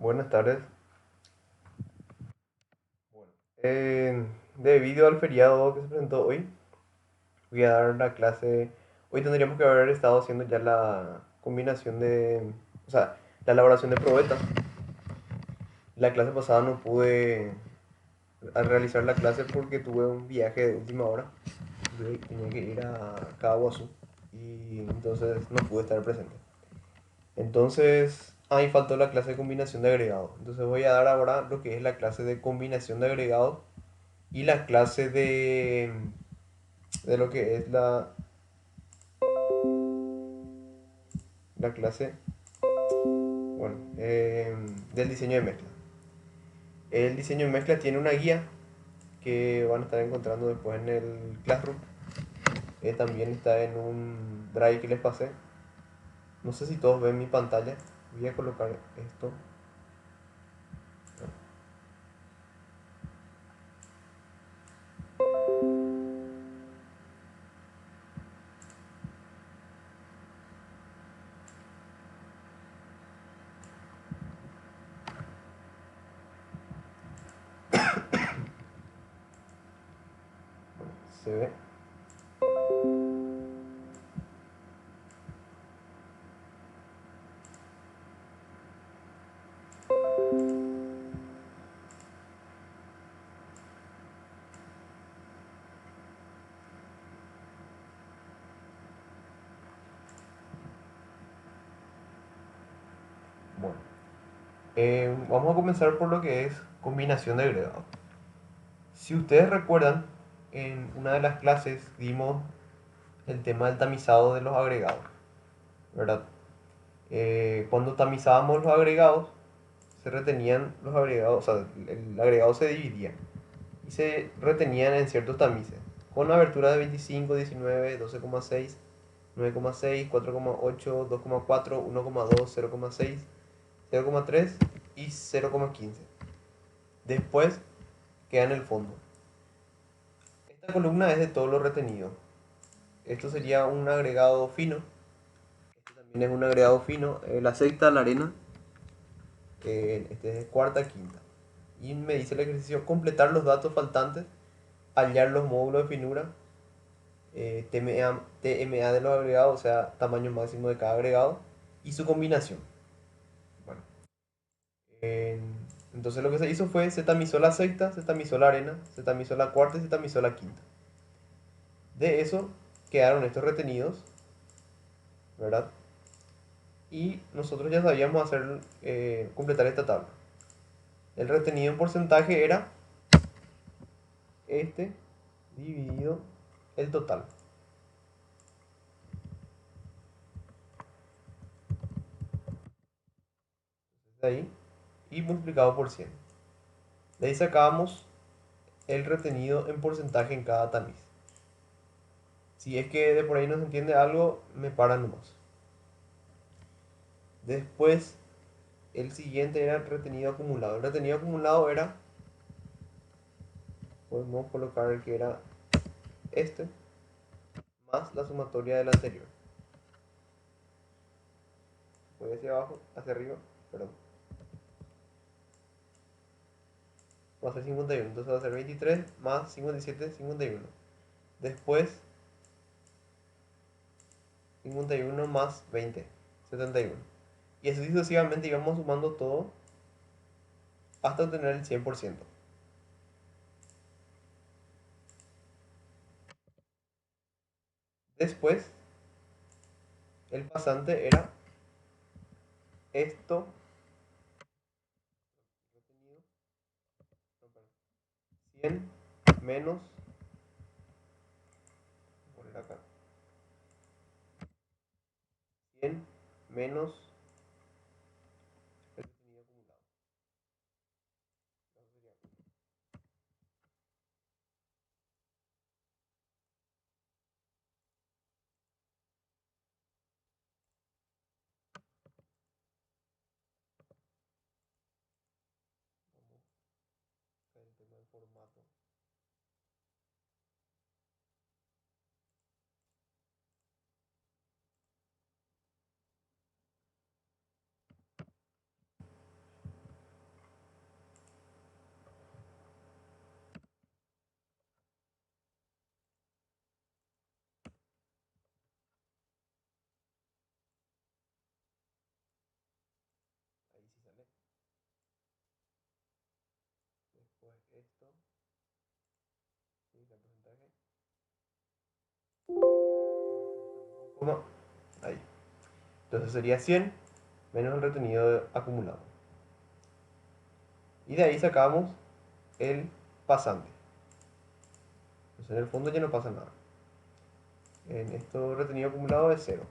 Buenas tardes. Bueno, debido al feriado que se presentó hoy, voy a dar la clase. Hoy tendríamos que haber estado haciendo ya la combinación o sea, la elaboración de probetas. La clase pasada no pude realizar la clase porque tuve un viaje de última hora. Tenía que ir a Caguazú y entonces no pude estar presente. Entonces, ahí faltó la clase de combinación de agregados. Entonces voy a dar ahora lo que es la clase de combinación de agregados y la clase de lo que es la clase, bueno, del diseño de mezcla. El diseño de mezcla tiene una guía que van a estar encontrando después en el Classroom. También está en un drive que les pasé. No sé si todos ven mi pantalla. Voy a colocar esto. Se ve. Bueno, vamos a comenzar por lo que es combinación de agregados. Si ustedes recuerdan, en una de las clases dimos el tema del tamizado de los agregados, ¿verdad? Cuando tamizábamos los agregados, se retenían los agregados, o sea, el agregado se dividía y se retenían en ciertos tamices, con abertura de 25, 19, 12,6, 9,6, 4,8, 2,4, 1,2, 0,6, 0,3 y 0,15. Después queda en el fondo. Esta columna es de todo lo retenido. Esto sería un agregado fino. Este también es un agregado fino. La sexta, la arena. Este es cuarta, quinta. Y me dice el ejercicio completar los datos faltantes, hallar los módulos de finura, TMA de los agregados, o sea, tamaño máximo de cada agregado, y su combinación. Bueno, entonces lo que se hizo fue, se tamizó la sexta, se tamizó la arena, se tamizó la cuarta y se tamizó la quinta. De eso quedaron estos retenidos, ¿verdad? Y nosotros ya sabíamos hacer, completar esta tabla. El retenido en porcentaje era este dividido el total. De ahí y multiplicado por 100. De ahí sacábamos el retenido en porcentaje en cada tamiz. Si es que de por ahí no se entiende algo, me paran nomás. Después, el siguiente era el retenido acumulado. El retenido acumulado era, podemos colocar el que era este, más la sumatoria del anterior. Voy hacia abajo, hacia arriba, perdón. Va a ser 51, entonces va a ser 23 más 57, 51. Después, 51 más 20, 71. Y así sucesivamente íbamos sumando todo hasta obtener el 100%. Después, el pasante era esto, 100 menos, poner acá, 100 menos el contenido acumulado. Eso sería el tema del formato. esto, significa el porcentaje, con coma, ahí. Entonces sería 100 menos el retenido acumulado. Y de ahí sacamos el pasante. Entonces en el fondo ya no pasa nada. En esto retenido acumulado es 0.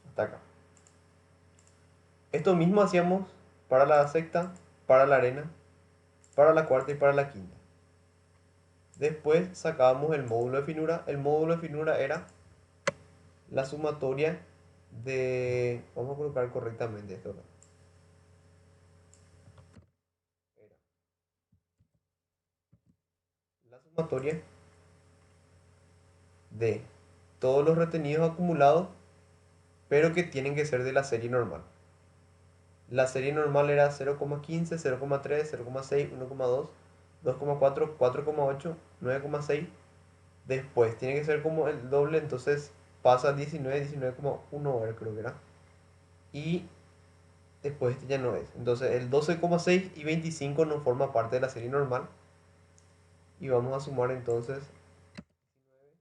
Hasta acá. Esto mismo hacíamos para la sexta, para la arena, para la cuarta y para la quinta. Después sacábamos el módulo de finura. El módulo de finura era la sumatoria de... Vamos a colocar correctamente esto acá. Era la sumatoria de todos los retenidos acumulados, pero que tienen que ser de la serie normal. La serie normal era 0,15, 0,3, 0,6, 1,2, 2,4, 4,8, 9,6. Después tiene que ser como el doble, entonces pasa a 19, 19,1 creo que era. Y después este ya no es. Entonces el 12,6 y 25 no forma parte de la serie normal. Y vamos a sumar entonces 19,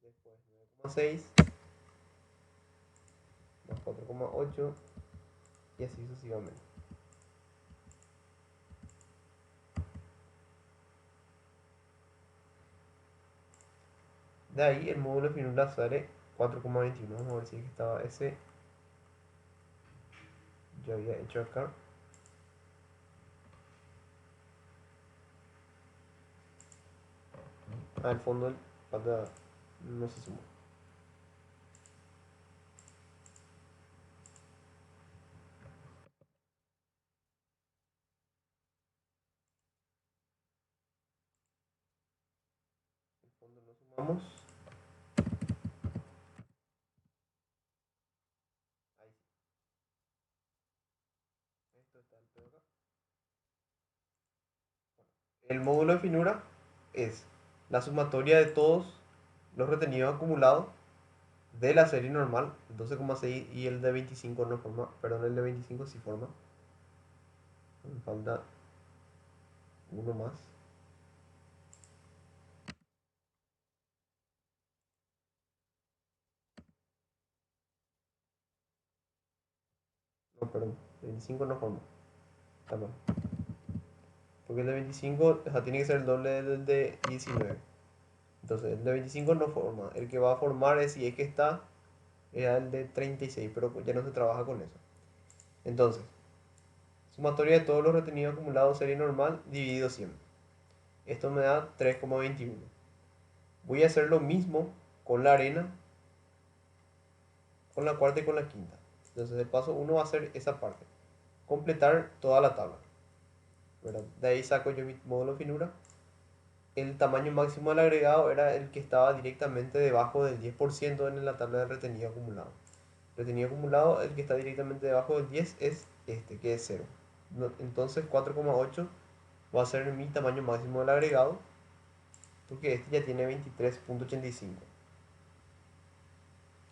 después 9,6 más 4,8 y así sucesivamente. De ahí el módulo de finura sale 4,21. Vamos a ver si estaba ese. Yo había hecho acá. Al fondo falta, no se sumó. Al fondo no sumamos. Ahí sí. Esto está el pedo acá. El módulo de finura es la sumatoria de todos los retenidos acumulados de la serie normal, el 12,6 y el de 25 no forma, perdón, el de 25 sí forma. Me falta uno más. No, perdón, el 25 no forma. Está mal. Porque el de 25, o sea, tiene que ser el doble del de 19. Entonces, el de 25 no forma. El que va a formar es, si es que está, era el de 36, pero ya no se trabaja con eso. Entonces, sumatoria de todos los retenidos acumulados serie normal dividido 100. Esto me da 3,21. Voy a hacer lo mismo con la arena, con la cuarta y con la quinta. Entonces el paso 1 va a ser esa parte. Completar toda la tabla. ¿Verdad? De ahí saco yo mi módulo finura. El tamaño máximo del agregado era el que estaba directamente debajo del 10% en la tabla de retenido acumulado. Retenido acumulado, el que está directamente debajo del 10 es este, que es 0. Entonces 4,8 va a ser mi tamaño máximo del agregado, porque este ya tiene 23,85.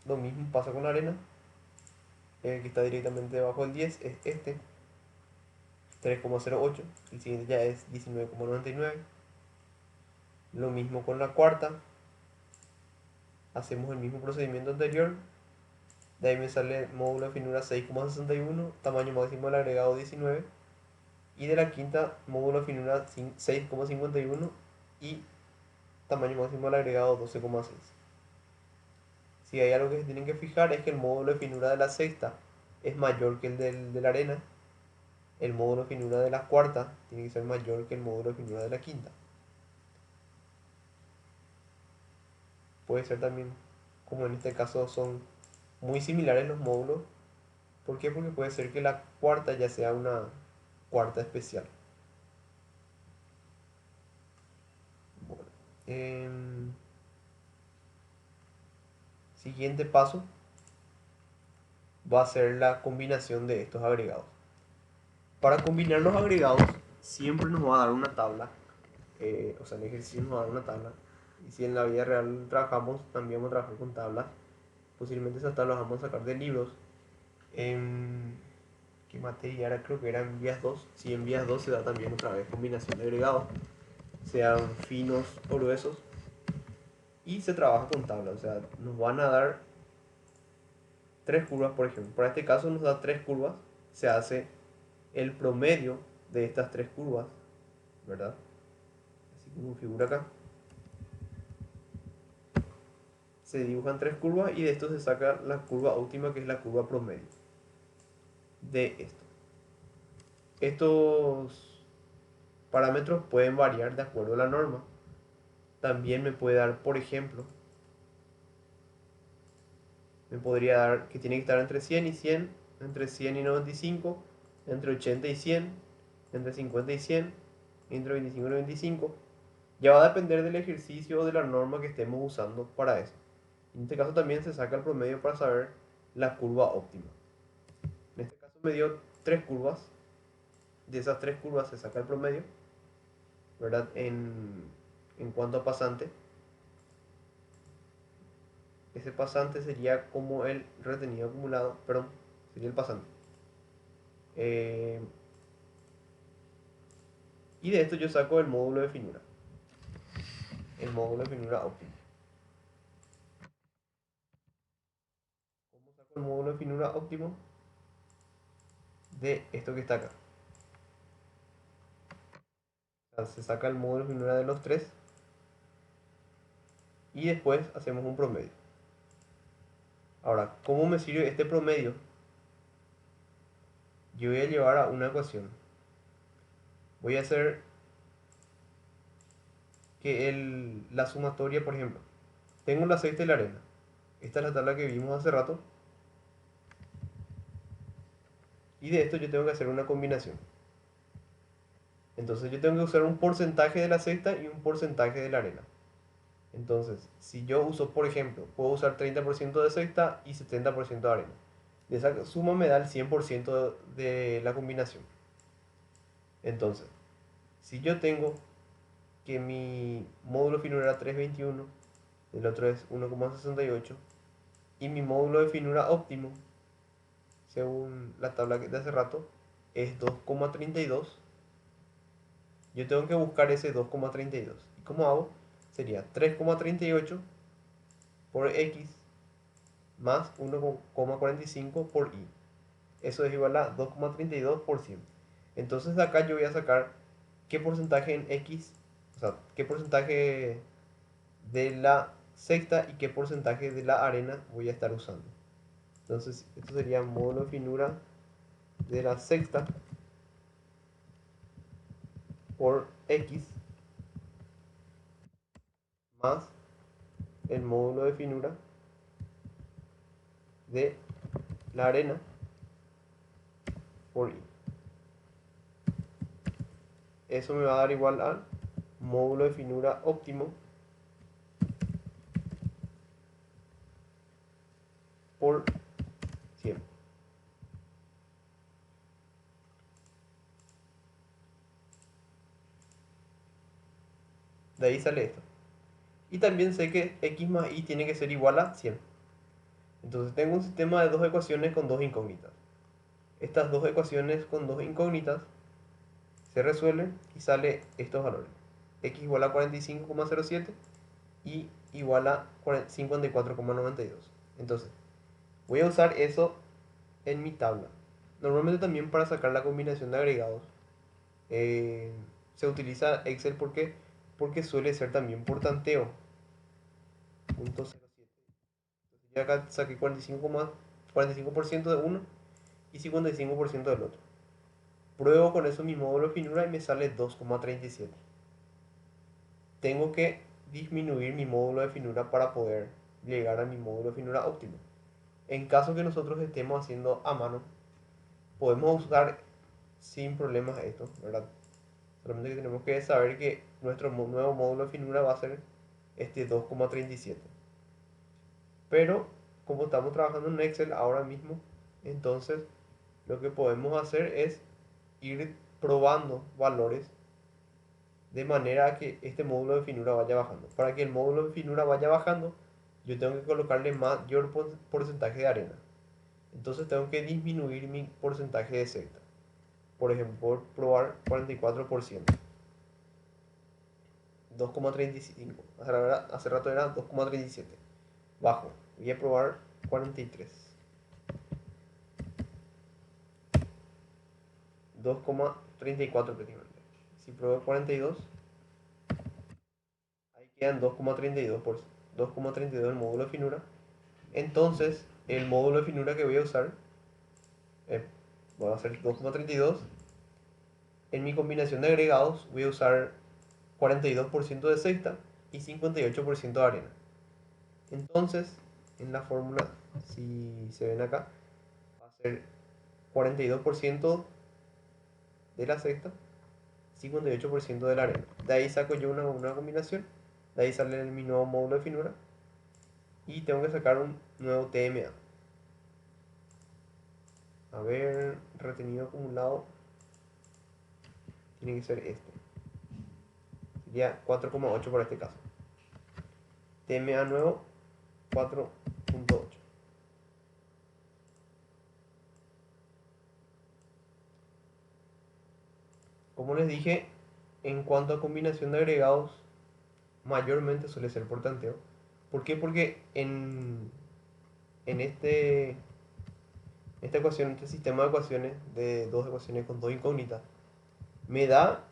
Lo mismo pasa con la arena. El que está directamente debajo del 10 es este, 3,08. El siguiente ya es 19,99. Lo mismo con la cuarta. Hacemos el mismo procedimiento anterior. De ahí me sale módulo de finura 6,61, tamaño máximo del agregado 19. Y de la quinta, módulo de finura 6,51 y tamaño máximo del agregado 12,6. Si hay algo que se tienen que fijar es que el módulo de finura de la sexta es mayor que el de la arena. El módulo de finura de la cuarta tiene que ser mayor que el módulo de finura de la quinta. Puede ser también, como en este caso son muy similares los módulos. ¿Por qué? Porque puede ser que la cuarta ya sea una cuarta especial. Bueno, siguiente paso va a ser la combinación de estos agregados. Para combinar los agregados siempre nos va a dar una tabla, o sea, el ejercicio nos va a dar una tabla. Y si en la vida real trabajamos, también vamos a trabajar con tablas. Posiblemente esas tablas vamos a sacar de libros. ¿Qué materia era? Creo que era en vías 2. Si en vías 2 se da también otra vez combinación de agregados, sean finos o gruesos, y se trabaja con tabla. O sea, nos van a dar tres curvas, por ejemplo. Para este caso nos da tres curvas, se hace el promedio de estas tres curvas, ¿verdad? Así como figura acá. Se dibujan tres curvas y de esto se saca la curva óptima, que es la curva promedio de esto. Estos parámetros pueden variar de acuerdo a la norma. También me puede dar, por ejemplo, me podría dar que tiene que estar entre 100 y 100, entre 100 y 95, entre 80 y 100, entre 50 y 100, entre 25 y 95. Ya va a depender del ejercicio o de la norma que estemos usando para eso. En este caso también se saca el promedio para saber la curva óptima. En este caso me dio tres curvas. De esas tres curvas se saca el promedio, ¿verdad? En cuanto a pasante, ese pasante sería como el retenido acumulado, perdón, sería el pasante. Eh, y de esto yo saco el módulo de finura, el módulo de finura óptimo. ¿Cómo saco el módulo de finura óptimo? De esto que está acá. O sea, se saca el módulo de finura de los tres y después hacemos un promedio. Ahora, ¿cómo me sirve este promedio? Yo voy a llevar a una ecuación. Voy a hacer que la sumatoria, por ejemplo, tengo la cesta y la arena. Esta es la tabla que vimos hace rato. Y de esto yo tengo que hacer una combinación. Entonces yo tengo que usar un porcentaje de la cesta y un porcentaje de la arena. Entonces, si yo uso, por ejemplo, puedo usar 30% de cesta y 70% de arena. De esa suma me da el 100% de la combinación. Entonces, si yo tengo que mi módulo de finura era 3,21, el otro es 1,68, y mi módulo de finura óptimo, según la tabla de hace rato, es 2,32, yo tengo que buscar ese 2,32. ¿Y cómo hago? Sería 3,38 por x más 1,45 por y. Eso es igual a 2,32 por 100. Entonces de acá yo voy a sacar qué porcentaje en x, o sea, qué porcentaje de la sexta y qué porcentaje de la arena voy a estar usando. Entonces esto sería módulo de finura de la sexta por x más el módulo de finura de la arena por y. Eso me va a dar igual al módulo de finura óptimo por 100. De ahí sale esto. Y también sé que x más y tiene que ser igual a 100. Entonces tengo un sistema de dos ecuaciones con dos incógnitas. Estas dos ecuaciones con dos incógnitas se resuelven y sale estos valores. X igual a 45,07 y igual a 54,92. Entonces, voy a usar eso en mi tabla. Normalmente también para sacar la combinación de agregados se utiliza Excel porque suele ser también por tanteo. Punto 07. Entonces yo acá saqué 45% de uno y 55% del otro. Pruebo con eso mi módulo de finura y me sale 2,37. Tengo que disminuir mi módulo de finura para poder llegar a mi módulo de finura óptimo. En caso que nosotros estemos haciendo a mano, podemos usar sin problemas esto, ¿verdad? Solamente que tenemos que saber que nuestro nuevo módulo de finura va a ser este 2,37. Pero como estamos trabajando en Excel ahora mismo, entonces lo que podemos hacer es ir probando valores de manera que este módulo de finura vaya bajando. Para que el módulo de finura vaya bajando, yo tengo que colocarle mayor porcentaje de arena. Entonces tengo que disminuir mi porcentaje de secta. Por ejemplo, por probar 44%. 2,35. Hace rato era 2,37. Bajo. Voy a probar 43. 2,34 prácticamente. Si pruebo 42, ahí quedan 2,32 por 2,32 el módulo de finura. Entonces, el módulo de finura que voy a usar va a ser 2,32. En mi combinación de agregados voy a usar 42% de sexta y 58% de arena. Entonces, en la fórmula, si se ven acá, va a ser 42% de la sexta, 58% de la arena. De ahí saco yo una combinación, de ahí sale mi nuevo módulo de finura y tengo que sacar un nuevo TMA. A ver, retenido acumulado, tiene que ser este. Sería 4,8 para este caso. TMA nuevo, 4,8. Como les dije, en cuanto a combinación de agregados, mayormente suele ser por tanteo. ¿Por qué? Porque en esta ecuación, este sistema de ecuaciones, de dos ecuaciones con dos incógnitas, me da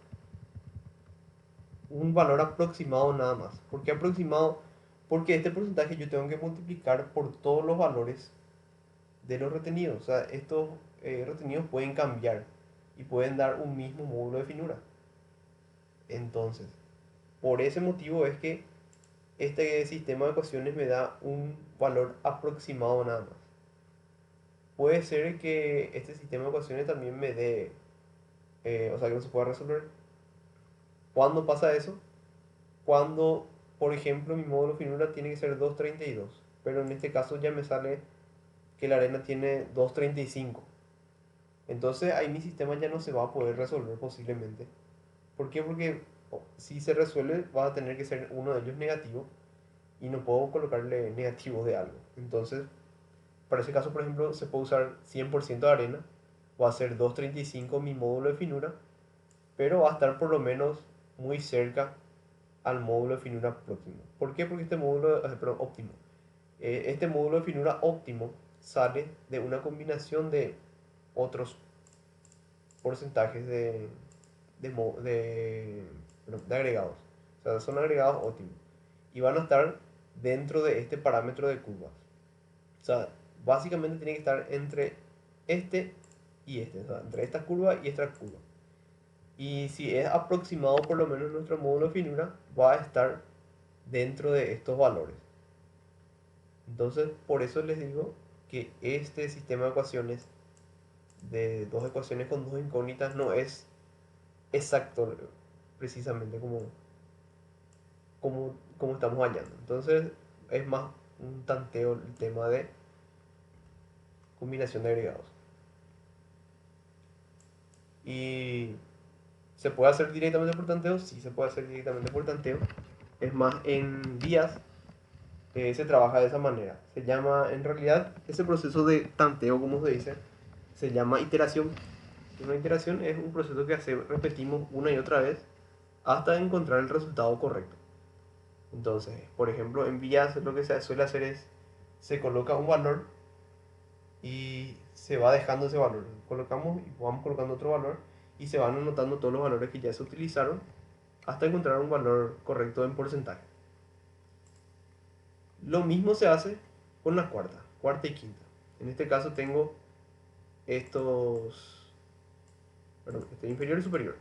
un valor aproximado nada más. ¿Por qué aproximado? Porque este porcentaje yo tengo que multiplicar por todos los valores de los retenidos. O sea, estos retenidos pueden cambiar y pueden dar un mismo módulo de finura. Entonces, por ese motivo es que este sistema de ecuaciones me da un valor aproximado nada más. Puede ser que este sistema de ecuaciones también me dé, o sea, que no se pueda resolver. ¿Cuándo pasa eso? Cuando, por ejemplo, mi módulo finura tiene que ser 2,32, pero en este caso ya me sale que la arena tiene 2,35. Entonces ahí mi sistema ya no se va a poder resolver posiblemente. ¿Por qué? Porque si se resuelve va a tener que ser uno de ellos negativo y no puedo colocarle negativos de algo. Entonces, para ese caso, por ejemplo, se puede usar 100% de arena, va a ser 2,35 mi módulo de finura, pero va a estar por lo menos muy cerca al módulo de finura próximo. ¿Por qué? Porque este módulo, perdón, óptimo. Este módulo de finura óptimo sale de una combinación de otros porcentajes de agregados. O sea, son agregados óptimos. Y van a estar dentro de este parámetro de curvas. O sea, básicamente tiene que estar entre este y este. O sea, entre esta curva y esta curva. Y si es aproximado por lo menos nuestro módulo de finura, va a estar dentro de estos valores. Entonces, por eso les digo que este sistema de ecuaciones, de dos ecuaciones con dos incógnitas, no es exacto precisamente como estamos hallando. Entonces, es más un tanteo el tema de combinación de agregados. Y se puede hacer directamente por tanteo, sí se puede hacer directamente por tanteo. Es más, en vías se trabaja de esa manera. Se llama, en realidad, ese proceso de tanteo, como se dice, se llama iteración. Una iteración es un proceso que repetimos una y otra vez hasta encontrar el resultado correcto. Entonces, por ejemplo, en vías lo que se suele hacer es, se coloca un valor y se va dejando ese valor. Colocamos y vamos colocando otro valor y se van anotando todos los valores que ya se utilizaron hasta encontrar un valor correcto en porcentaje. Lo mismo se hace con la cuarta y quinta. En este caso tengo estos, perdón, este inferior y superior.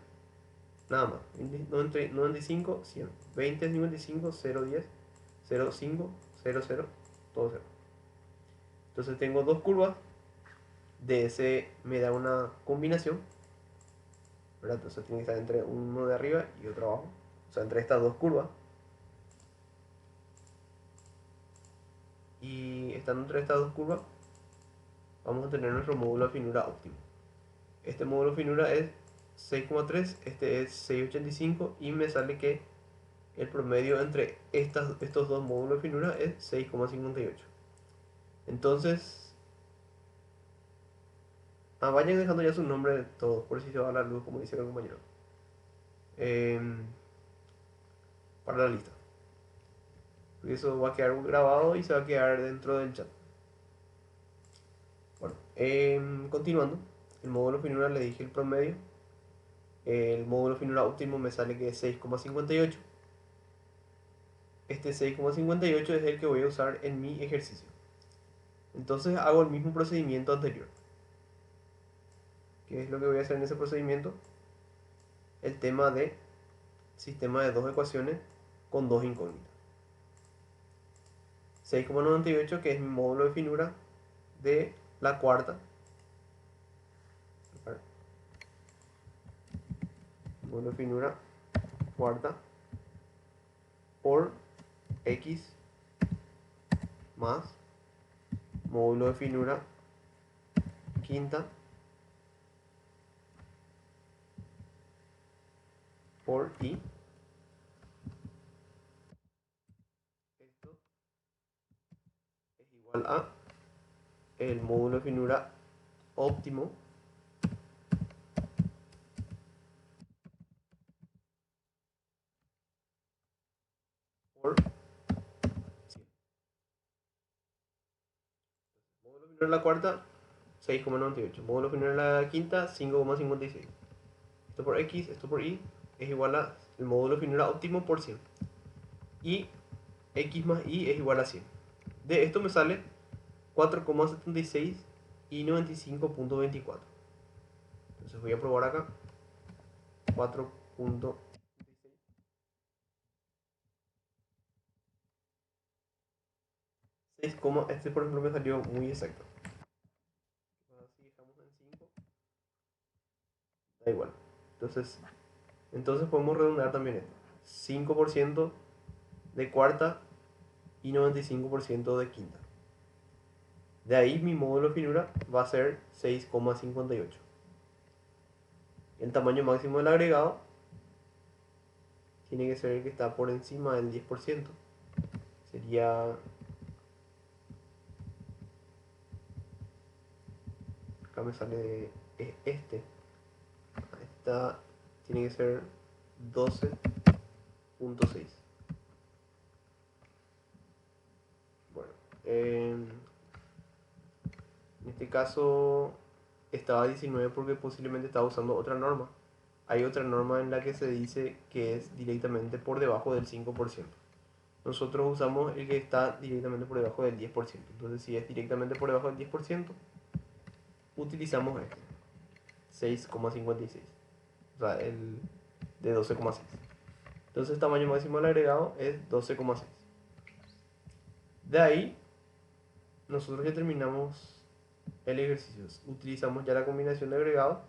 Nada más. 95, 100. 20, 55, 0, 10, 0, 5, 0, 0, todo 0. Entonces tengo dos curvas. De ese me da una combinación, ¿verdad? Entonces tiene que estar entre uno de arriba y otro abajo. O sea, entre estas dos curvas. Y estando entre estas dos curvas, vamos a tener nuestro módulo de finura óptimo. Este módulo de finura es 6,3, este es 6,85 y me sale que el promedio entre estos dos módulos de finura es 6,58. Entonces, Vayan dejando ya su nombre todos, por si se va a la luz, como dice el compañero. Em, para la lista. Porque eso va a quedar grabado y se va a quedar dentro del chat. Bueno, continuando. El módulo finura le dije el promedio. El módulo finura óptimo me sale que es 6,58. Este 6,58 es el que voy a usar en mi ejercicio. Entonces hago el mismo procedimiento anterior. ¿Qué es lo que voy a hacer en ese procedimiento? El tema de sistema de dos ecuaciones con dos incógnitas. 6,98, que es mi módulo de finura de la cuarta. Módulo de finura cuarta por x más módulo de finura quinta por y. Esto es igual a el módulo de finura óptimo por 100. Módulo de finura de la cuarta, 6,98. Módulo de finura de la quinta, 5,56. Esto por x, esto por y, es igual a el módulo de finura óptimo por 100. Y x más y es igual a 100. De esto me sale 4,76 y 95,24. Entonces voy a probar acá. 4,76. Este por ejemplo me salió muy exacto. Si dejamos en 5, da igual. Entonces podemos redondear también esto. 5% de cuarta y 95% de quinta. De ahí mi módulo de finura va a ser 6,58. El tamaño máximo del agregado tiene que ser el que está por encima del 10%. Sería, acá me sale este. Esta tiene que ser 12,6. Bueno, en este caso estaba 19 porque posiblemente estaba usando otra norma. Hay otra norma en la que se dice que es directamente por debajo del 5%. Nosotros usamos el que está directamente por debajo del 10%. Entonces, si es directamente por debajo del 10%, utilizamos este, 6,56. O sea, el de 12,6. Entonces, el tamaño máximo del agregado es 12,6. De ahí, nosotros ya terminamos el ejercicio. Utilizamos ya la combinación de agregados,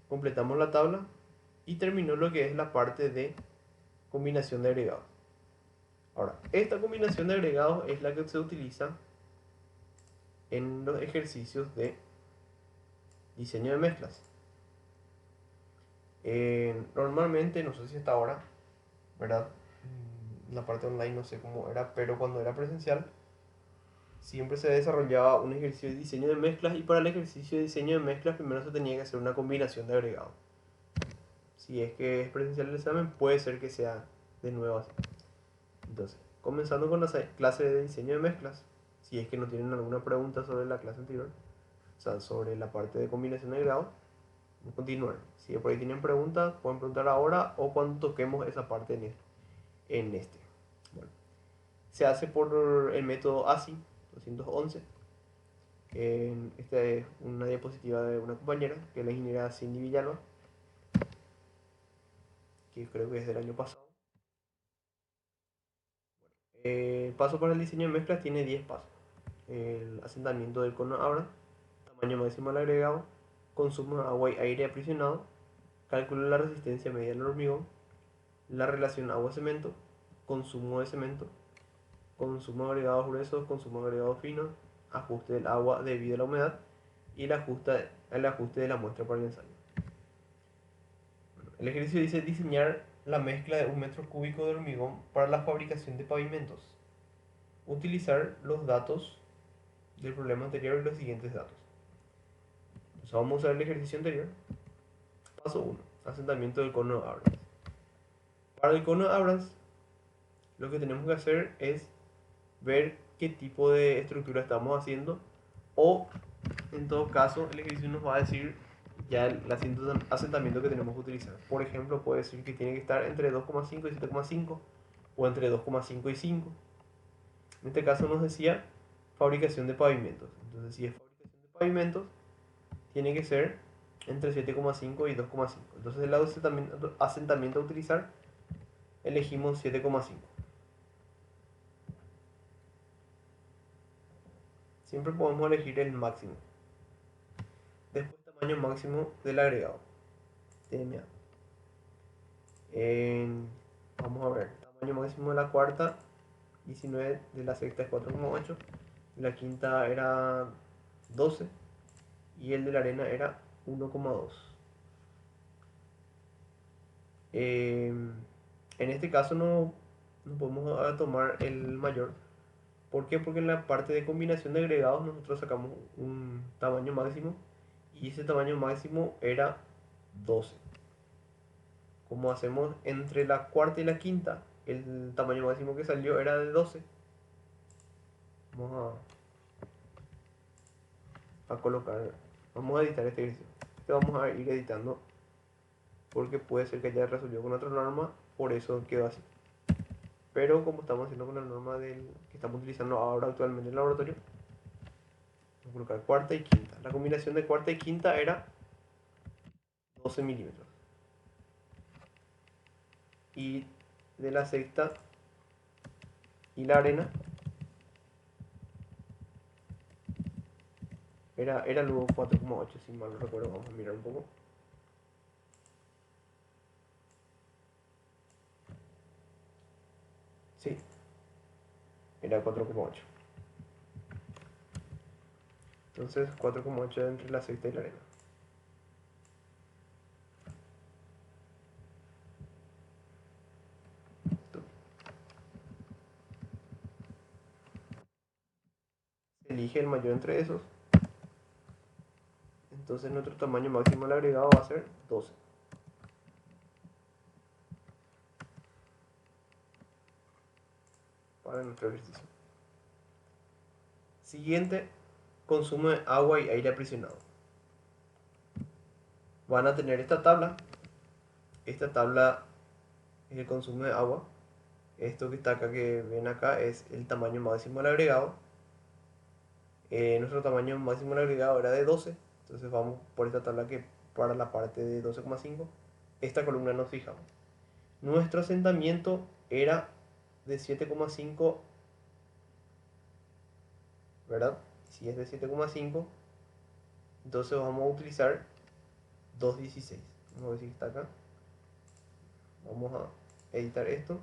completamos la tabla y terminó lo que es la parte de combinación de agregados. Ahora, esta combinación de agregados es la que se utiliza en los ejercicios de diseño de mezclas. Normalmente, no sé si hasta ahora, ¿verdad? La parte online no sé cómo era, pero cuando era presencial, siempre se desarrollaba un ejercicio de diseño de mezclas y para el ejercicio de diseño de mezclas primero se tenía que hacer una combinación de agregados. Si es que es presencial el examen, puede ser que sea de nuevo así. Entonces, comenzando con la clase de diseño de mezclas, si es que no tienen alguna pregunta sobre la clase anterior, o sea, sobre la parte de combinación de grado, vamos a continuar. Si por ahí tienen preguntas, pueden preguntar ahora o cuando toquemos esa parte en este. Bueno, se hace por el método ASI 211. Esta es una diapositiva de una compañera, que es la ingeniera Cindy Villalba, que creo que es del año pasado. El paso para el diseño de mezclas tiene 10 pasos. El asentamiento del cono Abra, tamaño máximo del agregado, consumo de agua y aire aprisionado, cálculo de la resistencia media del hormigón, la relación agua-cemento, consumo de cemento, consumo de agregados gruesos, consumo de agregados finos, ajuste del agua debido a la humedad y el ajuste de la muestra para el ensayo. El ejercicio dice diseñar la mezcla de 1 metro cúbico de hormigón para la fabricación de pavimentos. Utilizar los datos del problema anterior y los siguientes datos. Entonces vamos a usar el ejercicio anterior. Paso 1. Asentamiento del cono de Abrams. Para el cono de Abrams, lo que tenemos que hacer es ver qué tipo de estructura estamos haciendo, o en todo caso el ejercicio nos va a decir ya el asentamiento que tenemos que utilizar. Por ejemplo, puede decir que tiene que estar entre 2,5 y 7,5 o entre 2,5 y 5. En este caso nos decía fabricación de pavimentos. Entonces, si es fabricación de pavimentos, tiene que ser entre 7,5 y 2,5. Entonces, el asentamiento a utilizar, elegimos 7,5. Siempre podemos elegir el máximo. Después, tamaño máximo del agregado, TMA. Vamos a ver, tamaño máximo de la cuarta, 19, de la sexta es 4,8, la quinta era 12 y el de la arena era 1,2. En este caso no podemos tomar el mayor. ¿Por qué? Porque en la parte de combinación de agregados nosotros sacamos un tamaño máximo y ese tamaño máximo era 12. Como hacemos entre la cuarta y la quinta, el tamaño máximo que salió era de 12. Vamos a colocar, vamos a editar este ejercicio. Este vamos a ir editando porque puede ser que haya resolvido con otra norma, por eso quedó así. Pero como estamos haciendo con la norma que estamos utilizando ahora actualmente en el laboratorio, vamos a colocar cuarta y quinta. La combinación de cuarta y quinta era 12 milímetros. Y de la sexta y la arena era luego 4,8, si mal no recuerdo. Vamos a mirar un poco. Sí, era 4,8. Entonces 4,8 entre la sexta y la arena. Se elige el mayor entre esos. Entonces nuestro tamaño máximo del agregado va a ser 12. Para nuestro ejercicio. Siguiente, consumo de agua y aire aprisionado. Van a tener esta tabla. Esta tabla es el consumo de agua. Esto que está acá, que ven acá, es el tamaño máximo del agregado. Nuestro tamaño máximo del agregado era de 12. Entonces vamos por esta tabla que para la parte de 12,5. Esta columna nos fijamos. Nuestro asentamiento era de 7,5, ¿verdad? Si es de 7,5, entonces vamos a utilizar 2,16. Vamos a ver si está acá. Vamos a editar esto.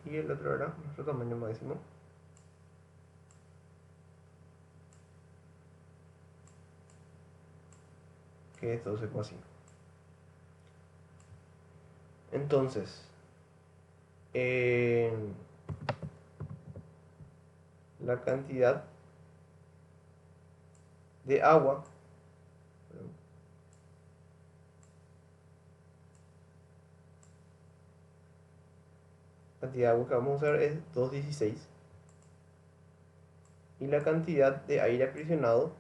Y el otro era nuestro tamaño máximo, que es 12,5. Entonces, la cantidad de agua, que vamos a usar es 2,16. Y la cantidad de aire aprisionado,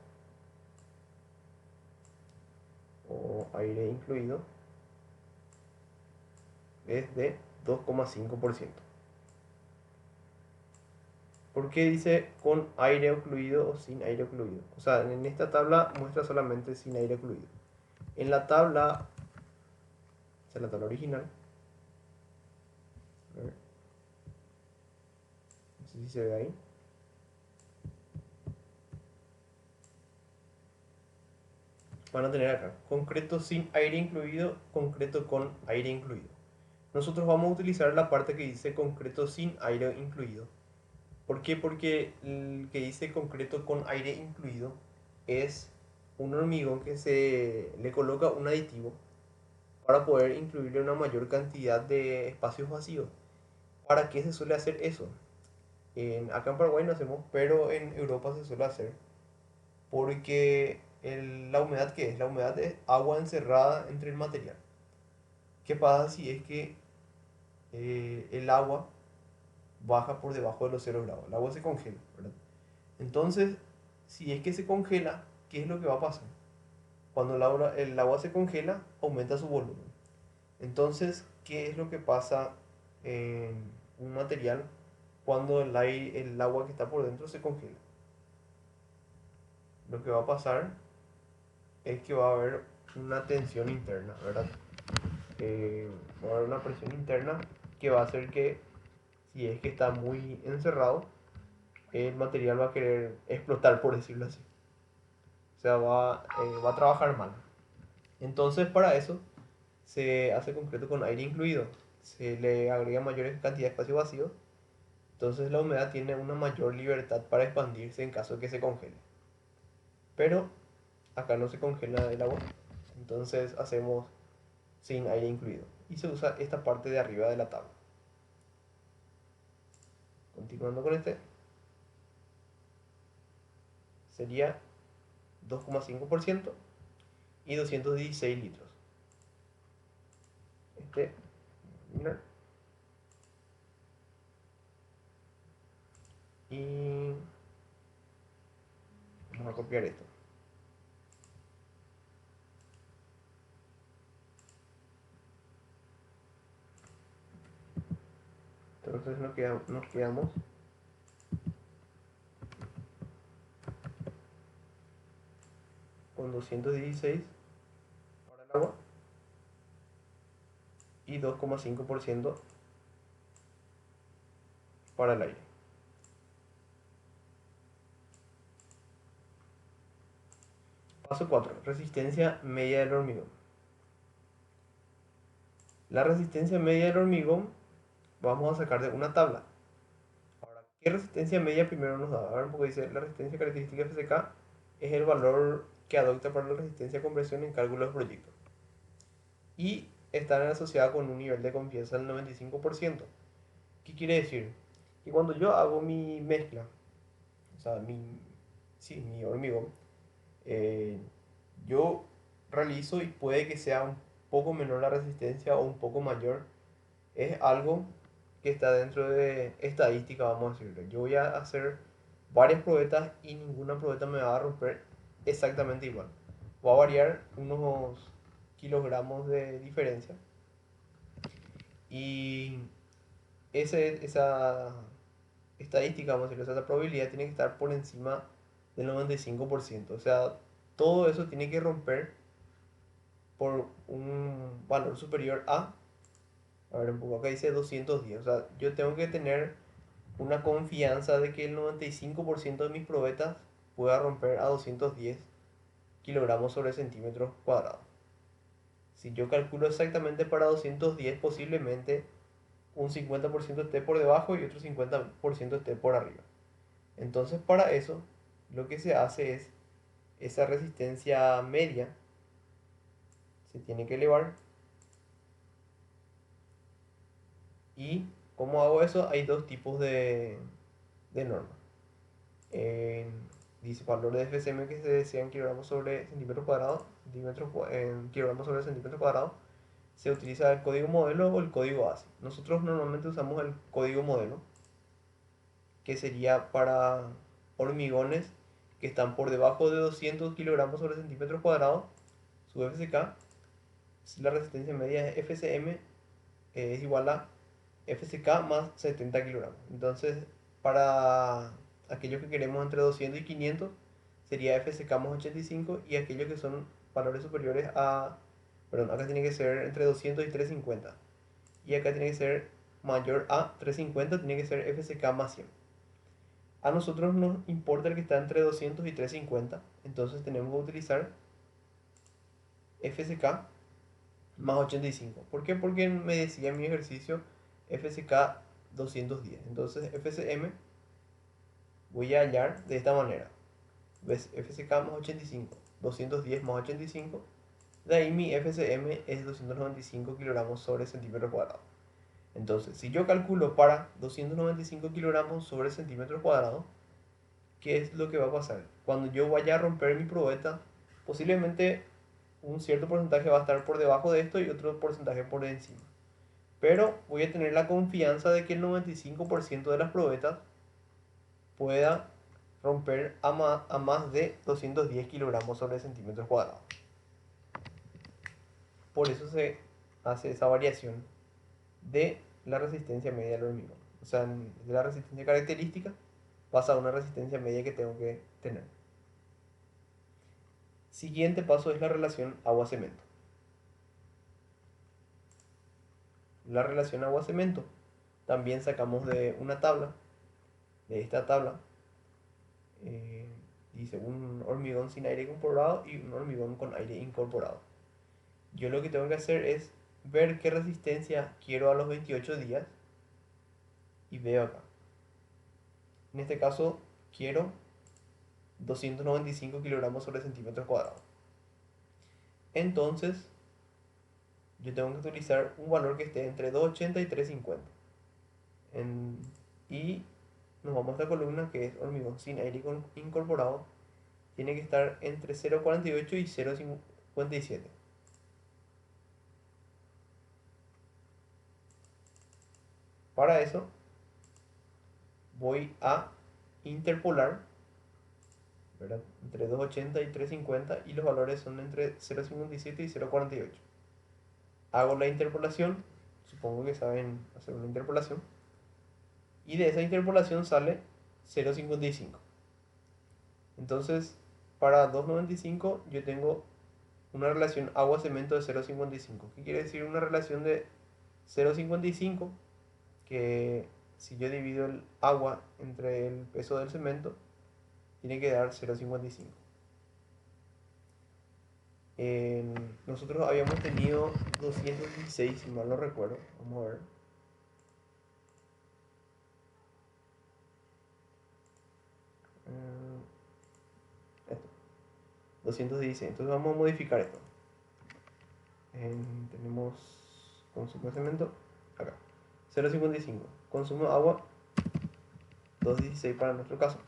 o aire incluido, es de 2,5%. ¿Por qué dice con aire ocluido o sin aire ocluido? O sea, en esta tabla muestra solamente sin aire ocluido. En la tabla, o sea, la tabla original, a ver, no sé si se ve ahí. van a tener acá concreto sin aire incluido, concreto con aire incluido. Nosotros vamos a utilizar la parte que dice concreto sin aire incluido. ¿Por qué? Porque el que dice concreto con aire incluido es un hormigón que se le coloca un aditivo para poder incluirle una mayor cantidad de espacios vacíos. ¿Para qué se suele hacer eso? Acá en Paraguay no hacemos, pero en Europa se suele hacer. Porque la humedad, ¿qué es? La humedad es agua encerrada entre el material. ¿Qué pasa si es que el agua baja por debajo de los 0 grados? El agua se congela, ¿verdad? Entonces, si es que se congela, ¿qué es lo que va a pasar? Cuando el agua se congela, aumenta su volumen. Entonces, ¿qué es lo que pasa en un material cuando el agua que está por dentro se congela? Lo que va a pasar es que va a haber una tensión interna, ¿verdad? Va a haber una presión interna que va a hacer que, si es que está muy encerrado, el material va a querer explotar, por decirlo así. O sea, va a trabajar mal. Entonces, para eso se hace concreto con aire incluido. Se le agrega mayor cantidad de espacio vacío. Entonces, la humedad tiene una mayor libertad para expandirse en caso de que se congele. Pero acá no se congela el agua. Entonces, hacemos sin aire incluido. Y se usa esta parte de arriba de la tabla. Continuando con este, sería 2,5% y 216 litros. Este, y vamos a copiar esto. Entonces nos quedamos con 216 para el agua y 2,5% para el aire. Paso 4. Resistencia media del hormigón. La resistencia media del hormigón vamos a sacar de una tabla. Ahora, ¿qué resistencia media primero nos da? A ver un poco, dice, la resistencia característica FCK es el valor que adopta para la resistencia a compresión en cálculos de proyectos. Y está asociada con un nivel de confianza del 95%. ¿Qué quiere decir? Que cuando yo hago mi mezcla, o sea, mi hormigón, eh, yo realizo y puede que sea un poco menor la resistencia o un poco mayor. Es algo que está dentro de estadística, vamos a decirlo. Yo voy a hacer varias probetas y ninguna probeta me va a romper exactamente igual. Va a variar unos kilogramos de diferencia. Y esa estadística, vamos a decirlo, esa probabilidad tiene que estar por encima del 95%. O sea, todo eso tiene que romper por un valor superior a ver un poco, acá dice 210. O sea, yo tengo que tener una confianza de que el 95% de mis probetas pueda romper a 210 kilogramos sobre centímetros cuadrados. Si yo calculo exactamente para 210, posiblemente un 50% esté por debajo y otro 50% esté por arriba. Entonces, para eso, lo que se hace es esa resistencia media se tiene que elevar. ¿Y cómo hago eso? Hay dos tipos de normas. Dice valor de FCM que se decía en kilogramos sobre centímetros cuadrados, en kilogramos sobre centímetros cuadrados, se utiliza el código modelo o el código ASCII. Nosotros normalmente usamos el código modelo, que sería para hormigones que están por debajo de 200 kilogramos sobre centímetros cuadrados, su FCK, la resistencia media es FCM, es igual a FCK más 70 kilogramos. Entonces, para aquellos que queremos entre 200 y 500, sería FCK más 85, y aquellos que son valores superiores a, perdón, acá tiene que ser entre 200 y 350. Y acá tiene que ser mayor a 350, tiene que ser FCK más 100. A nosotros nos importa el que está entre 200 y 350, entonces tenemos que utilizar FSK más 85. ¿Por qué? Porque me decía en mi ejercicio FSK 210. Entonces FSM voy a hallar de esta manera. ¿Ves? FSK más 85, 210 más 85. De ahí mi FSM es 295 kilogramos sobre centímetro cuadrado. Entonces, si yo calculo para 295 kilogramos sobre centímetro cuadrado, ¿qué es lo que va a pasar? Cuando yo vaya a romper mi probeta, posiblemente un cierto porcentaje va a estar por debajo de esto y otro porcentaje por encima. Pero voy a tener la confianza de que el 95% de las probetas pueda romper a más de 210 kilogramos sobre centímetros cuadrados. Por eso se hace esa variación de la resistencia media del hormigón. O sea, de la resistencia característica pasa a una resistencia media que tengo que tener. Siguiente paso es la relación agua-cemento. La relación agua-cemento también sacamos de una tabla, de esta tabla, eh, dice un hormigón sin aire incorporado y un hormigón con aire incorporado. Yo lo que tengo que hacer es ver qué resistencia quiero a los 28 días y veo acá. En este caso quiero 295 kilogramos sobre centímetros cuadrados. Entonces yo tengo que utilizar un valor que esté entre 280 y 350. En, y nos vamos a esta columna que es hormigón sin aire incorporado. Tiene que estar entre 0,48 y 0,57. Para eso voy a interpolar, ¿verdad? Entre 280 y 350 y los valores son entre 0,57 y 0,48. Hago la interpolación, supongo que saben hacer una interpolación, y de esa interpolación sale 0,55. Entonces, para 2,95 yo tengo una relación agua-cemento de 0,55. ¿Qué quiere decir una relación de 0,55? Que si yo divido el agua entre el peso del cemento, tiene que dar 0,55. Nosotros habíamos tenido 216, si mal no recuerdo. Vamos a ver. Esto, 216. Entonces vamos a modificar esto. Tenemos consumo de cemento acá. 0,55. Consumo de agua 2,16 para nuestro caso.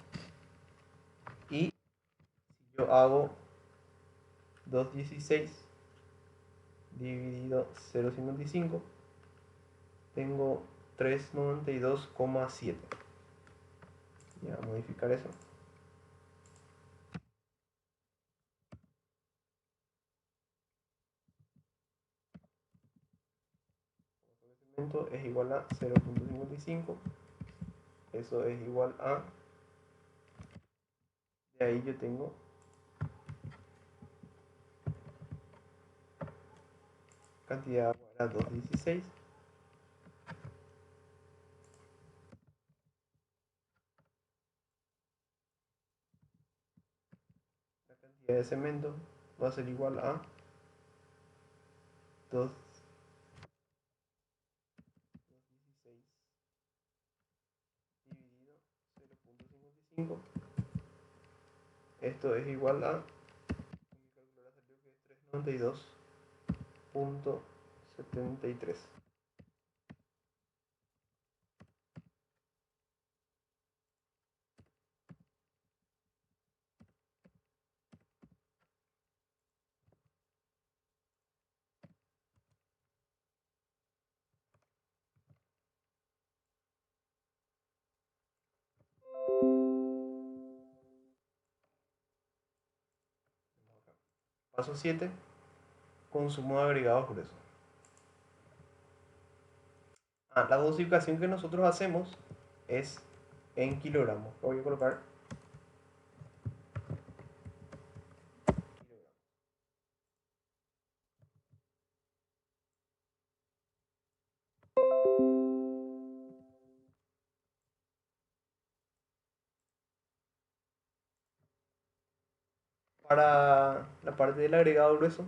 Y si yo hago 2,16 dividido 0,55, tengo 392,7. Voy a modificar eso. Es igual a 0,55. Eso es igual a... De ahí yo tengo cantidad de agua era 2,16. La cantidad de cemento va a ser igual a 2,16 dividido 0,55. Esto es igual a, mi calculadora salió que es 392,73. Paso 7, consumo de agregados gruesos. La dosificación que nosotros hacemos es en kilogramos. Lo voy a colocar kilogramos. Para la parte del agregado grueso,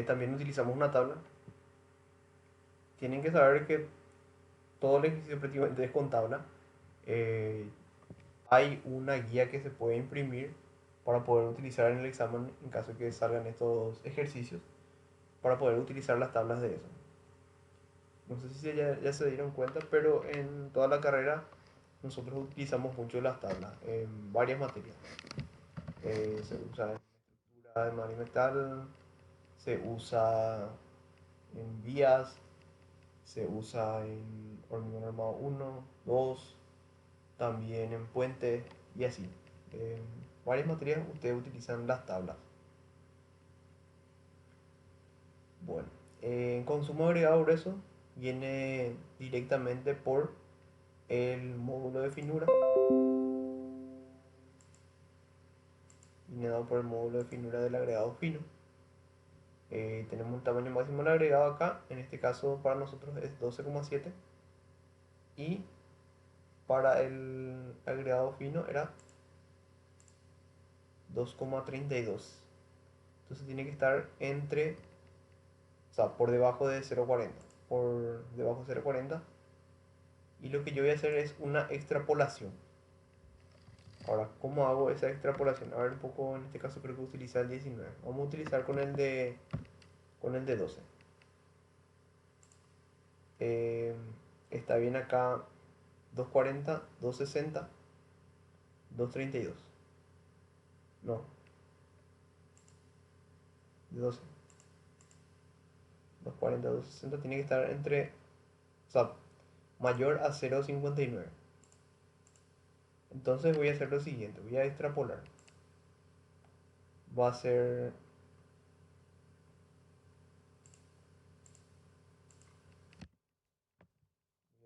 también utilizamos una tabla. Tienen que saber que todo el ejercicio prácticamente es con tabla. Eh, Hay una guía que se puede imprimir para poder utilizar en el examen en caso de que salgan estos ejercicios, para poder utilizar las tablas de eso. No sé si ya se dieron cuenta, pero en toda la carrera nosotros utilizamos mucho las tablas en varias materias. Se usa en estructura de mar y metal, se usa en vías, se usa en hormigón armado 1, 2, también en puentes y así. En varias materias ustedes utilizan las tablas. Bueno, en consumo agregado grueso viene directamente por el módulo de finura, viene dado por el módulo de finura del agregado fino. Tenemos un tamaño máximo del agregado acá, en este caso para nosotros es 12,7 y para el agregado fino era 2,32. Entonces tiene que estar entre, o sea, por debajo de 0,40. Por debajo de 0,40. Y lo que yo voy a hacer es una extrapolación. Ahora, ¿cómo hago esa extrapolación? A ver, un poco, en este caso creo que utiliza el 19. Vamos a utilizar con el de 12. Eh, Está bien acá 240, 260, 232. No, de 12. 240, 260 tiene que estar entre, o sea, mayor a 0,59. Entonces voy a hacer lo siguiente, voy a extrapolar. Va a ser, voy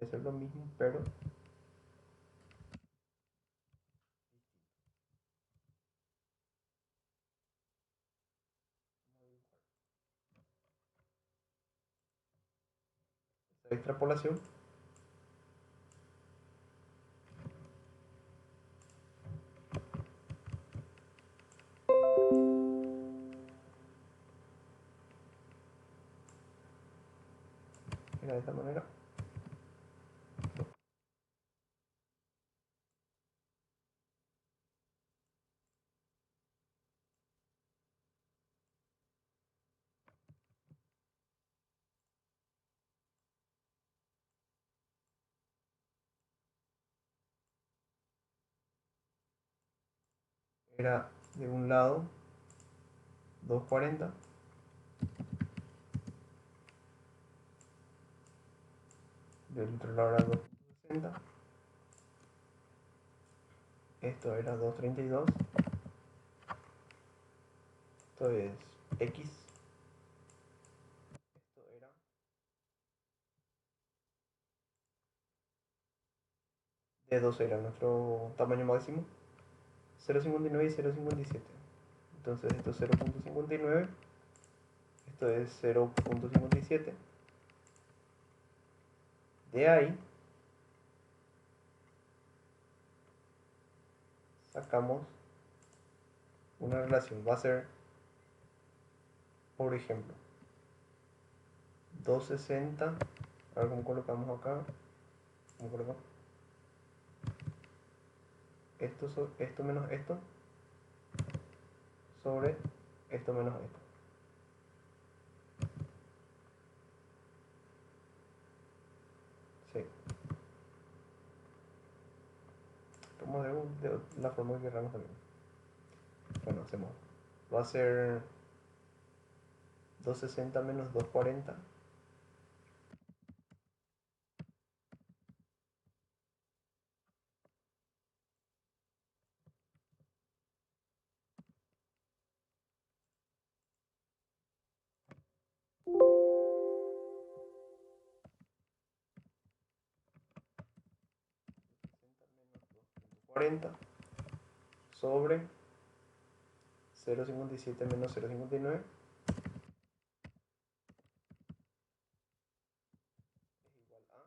a hacer lo mismo, pero esta extrapolación era de esta manera. Era de un lado 240, del otro lado era 260, esto era 232, esto es X, esto era de 12, era nuestro tamaño máximo, 0,59 y 0,57. Entonces esto es 0,59, esto es 0,57. De ahí sacamos una relación, va a ser, por ejemplo, 260, a ver cómo colocamos acá, cómo colocamos, esto menos esto, sobre esto menos esto. Sí, como de la forma que queramos también. Bueno, hacemos. Va a ser 260 menos 240. Menos 240 sobre 0,57 menos 0,59 es igual a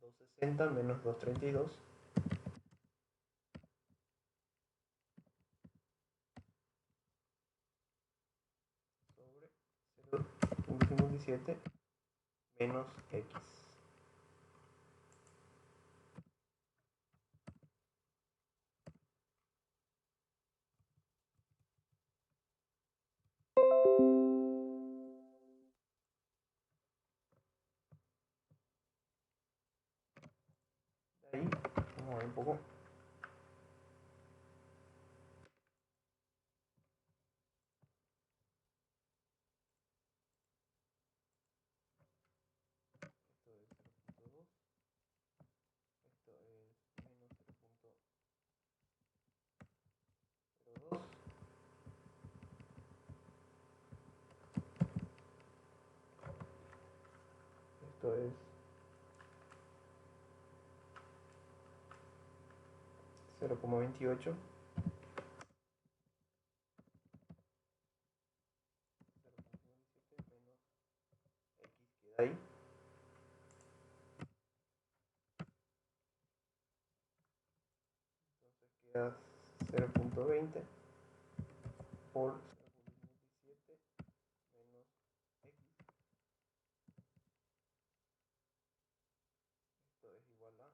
260 menos 232 0,57 menos x. De ahí, vamos a ver un poco. Esto es 0,2. Esto es menos 0,02. Esto es 0,28. 0,57 menos x queda ahí. Entonces queda 0,20 por 0,57 menos x. Esto es igual a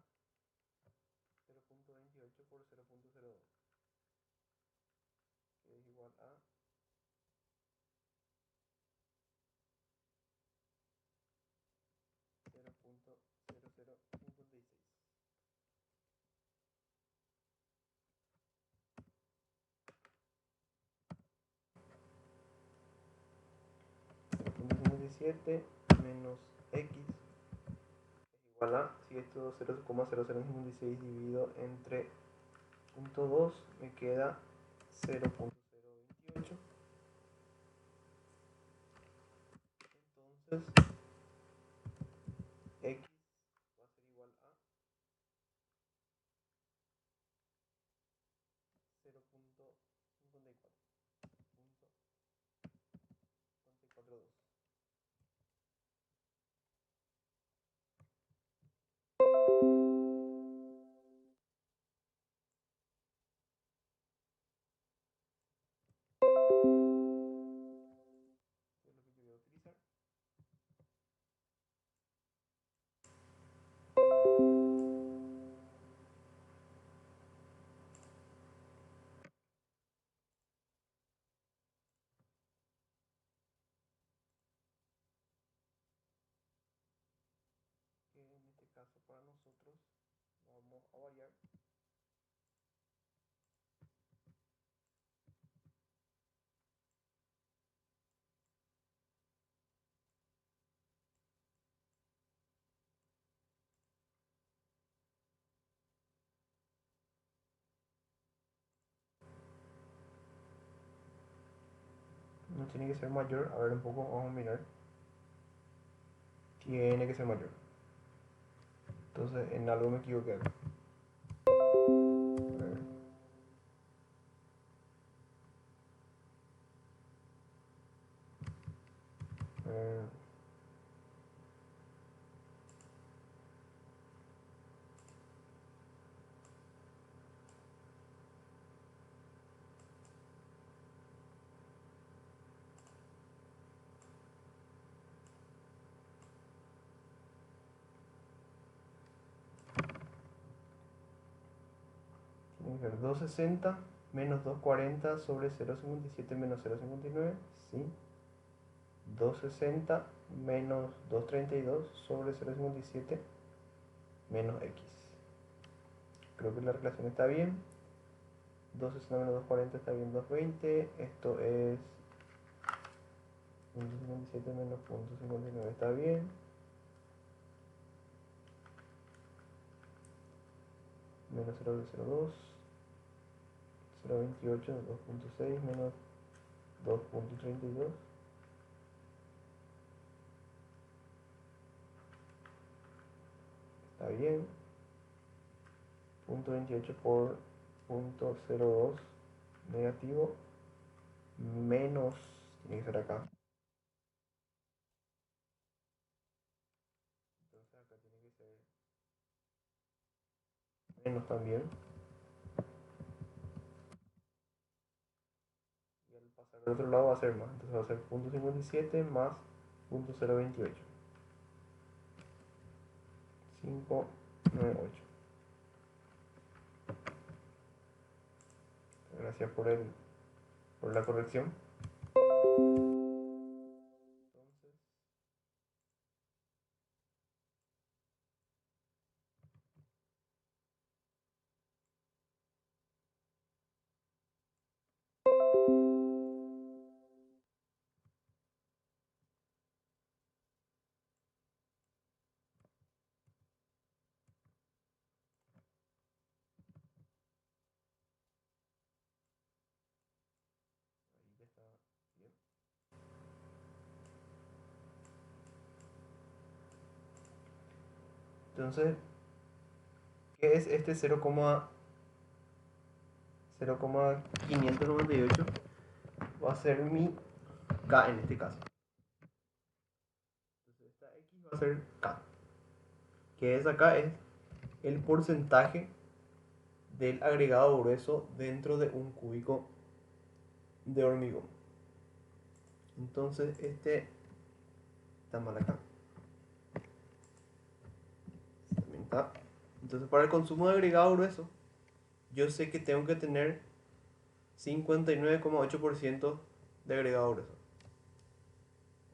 0,28 por 0,02, que es igual a 0,0056. 0,57 menos x es igual a, si esto 0,0056 dividido entre 0,2 me queda 0,028. Entonces x va a ser igual a 0,54. Es lo que yo voy a utilizar. Que en este caso para nosotros vamos a variar no tiene que ser mayor. A ver un poco, vamos a mirar. Tiene que ser mayor. Entonces en algo me equivoqué. A ver. Eh, tiene que ser 260 menos 240 sobre 0,57 menos 0,59. Sí. 260 menos 232 sobre 0,57 menos x. Creo que la relación está bien. 260 menos 240 está bien, 220. Esto es 0,57 menos 0,59 está bien. Menos 0,02. 0,28, 2,6 menos 2,32. Está bien. 0,28 por 0,02 negativo menos, tiene que ser acá. Entonces acá tiene que ser menos también. Y al pasar del otro lado va a ser más. Entonces va a ser 0,57 más 0.028. 598. Gracias por la corrección. Entonces, ahí ya está bien. Entonces, ¿qué es este 0,598? Va a ser mi K en este caso. Entonces, esta X va a ser K. Que es acá es el porcentaje del agregado grueso dentro de un cúbico de hormigón. Entonces, este está mal acá. También está. Entonces, para el consumo de agregado grueso, yo sé que tengo que tener 59,8% de agregado grueso.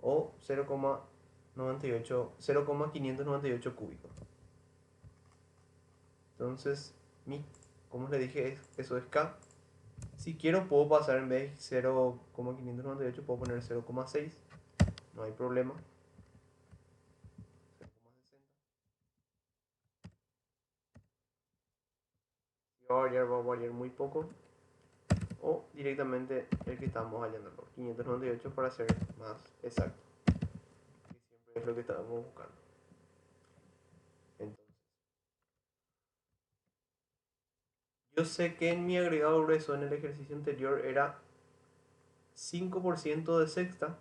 O 0,598 cúbicos. Entonces, como les dije, eso es K. Si quiero, puedo pasar en vez de 0,598, puedo poner 0,6. No hay problema. 0,60. Si va a variar muy poco. O directamente el que estamos hallando, 598 para ser más exacto. Que siempre es lo que estábamos buscando. Entonces, yo sé que en mi agregado grueso en el ejercicio anterior era 5% de sexta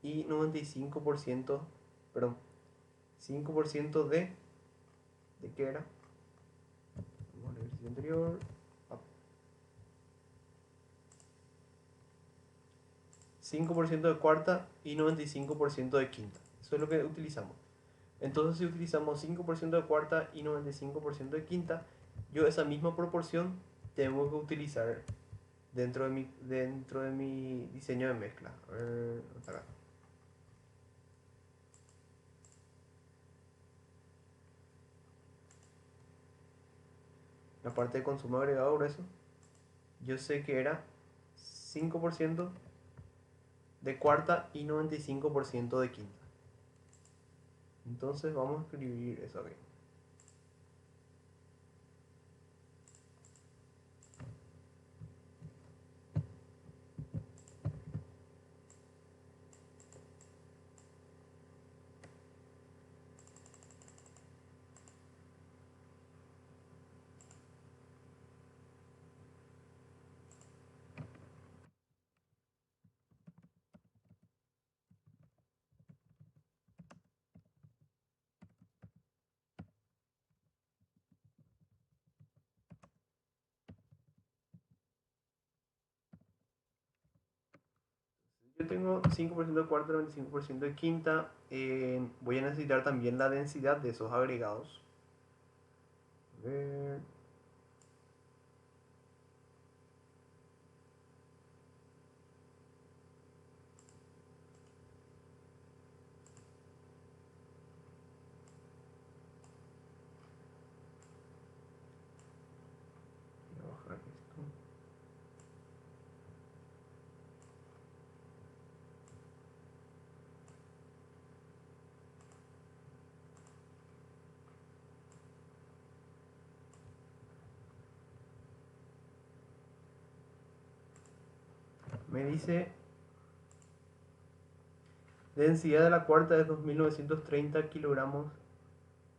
y 95%, perdón, 5% ¿de qué era? Vamos al ejercicio anterior. 5% de cuarta y 95% de quinta. Eso es lo que utilizamos. Entonces, si utilizamos 5% de cuarta y 95% de quinta, yo esa misma proporción tengo que utilizar dentro de mi diseño de mezcla. A ver, acá. La parte de consumo agregado grueso, yo sé que era 5% de cuarta y 95% de quinta. Entonces vamos a escribir eso aquí. Yo tengo 5% de cuarta, 95% de quinta. Voy a necesitar también la densidad de esos agregados. A ver. Voy a bajar esto. Me dice densidad de la cuarta es 2930 kilogramos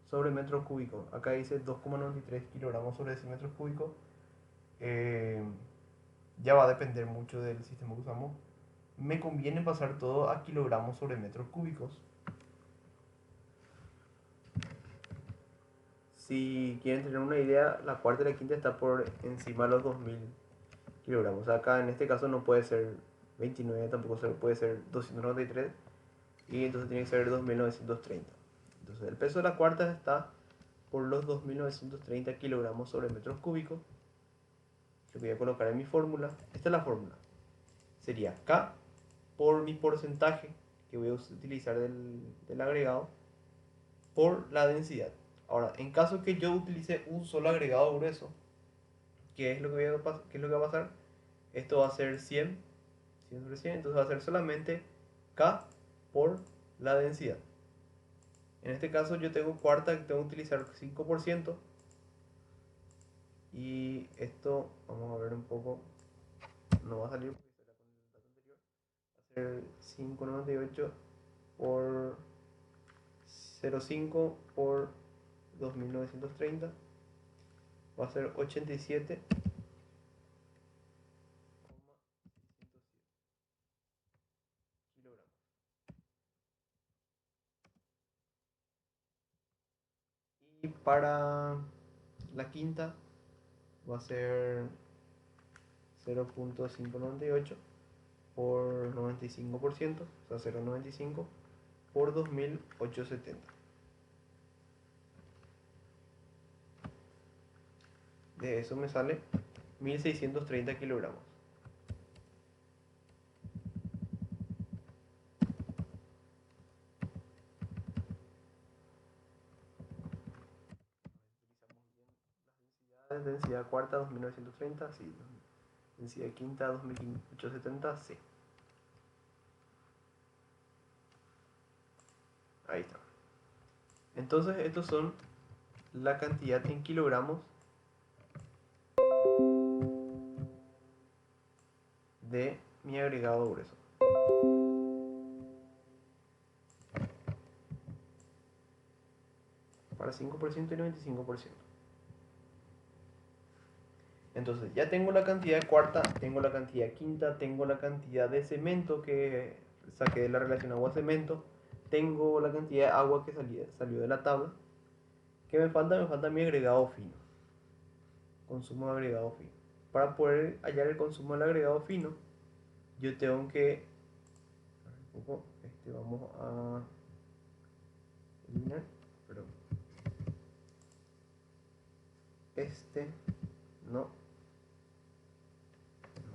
sobre metro cúbico. Acá dice 2,93 kilogramos sobre decímetros cúbicos. Ya va a depender mucho del sistema que usamos. Me conviene pasar todo a kilogramos sobre metros cúbicos. Si quieren tener una idea, la cuarta y la quinta está por encima de los 2000 kilogramos. Acá en este caso no puede ser 29, tampoco puede ser 293, y entonces tiene que ser 2930. Entonces el peso de la cuarta está por los 2930 kilogramos sobre metros cúbicos. Lo voy a colocar en mi fórmula. Esta es la fórmula. Sería K por mi porcentaje que voy a utilizar del agregado por la densidad. Ahora, en caso que yo utilice un solo agregado grueso, ¿qué es lo que qué es lo que va a pasar? Esto va a ser 100 sobre 100, entonces va a ser solamente K por la densidad. En este caso yo tengo cuarta que tengo que utilizar 5%, y esto, vamos a ver un poco, no va a salir porque será con el dato anterior, va a ser 598 por 0,5 por 2930, va a ser 87,607 kilogramos. Y para la quinta va a ser 0,598 por 95%, o sea 0,95 por 2870. De eso me sale 1630 kilogramos. Densidad cuarta 2930, sí. Densidad quinta 2870, sí. Ahí está. Entonces estos son la cantidad en kilogramos de mi agregado grueso. Para 5% y 95%. Entonces ya tengo la cantidad de cuarta, tengo la cantidad de quinta, tengo la cantidad de cemento que saqué de la relación agua-cemento, tengo la cantidad de agua que salió de la tabla. ¿Qué me falta? Me falta mi agregado fino. Consumo de agregado fino. Para poder hallar el consumo del agregado fino, yo tengo que... Un poco, vamos a eliminar, perdón. No.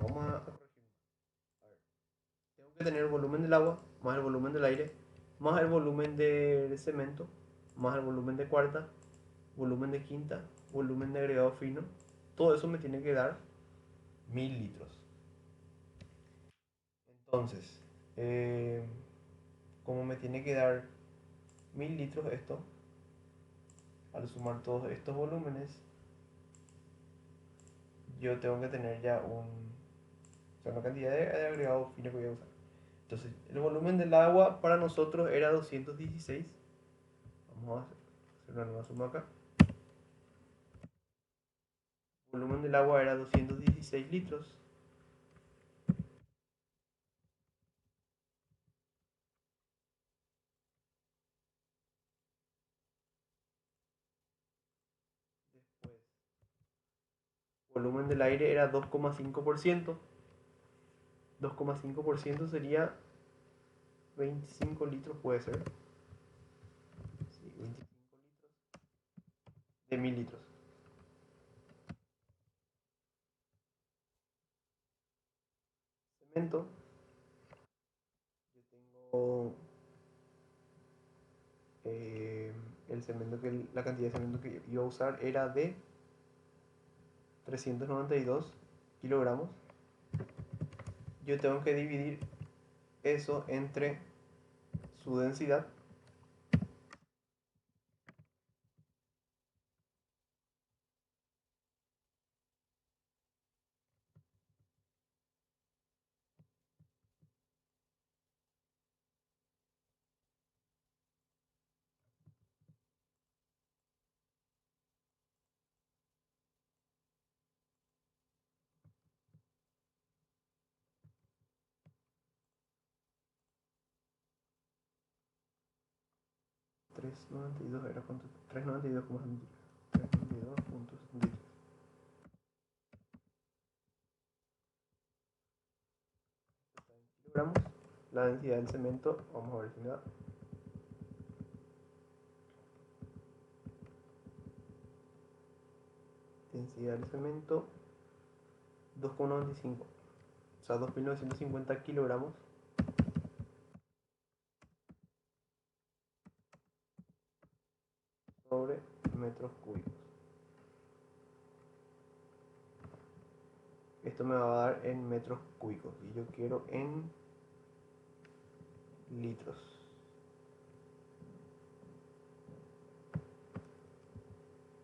Vamos a corregir. A ver. Tengo que tener el volumen del agua, más el volumen del aire, más el volumen de cemento, más el volumen de cuarta, volumen de quinta, volumen de agregado fino. Todo eso me tiene que dar 1000 litros. Entonces, como me tiene que dar 1000 litros esto, al sumar todos estos volúmenes, yo tengo que tener ya o sea, una cantidad de agregado fino que voy a usar. Entonces, el volumen del agua para nosotros era 216. Vamos a hacer una nueva suma acá. El volumen del agua era 216 litros. Después, el volumen del aire era 2,5%. 2,5% sería 25 litros, puede ser. Sí, 25 litros de 1000 litros. Cemento. Yo tengo el cemento la cantidad de cemento que iba a usar era de 392 kilogramos. Yo tengo que dividir eso entre su densidad. ¿392 era cuánto? 392,73. 392,73 kilogramos. la densidad del cemento, vamos a ver si me da. Densidad del cemento 2,95, o sea 2.950 kilogramos sobre metros cúbicos. Esto me va a dar en metros cúbicos y yo quiero en litros.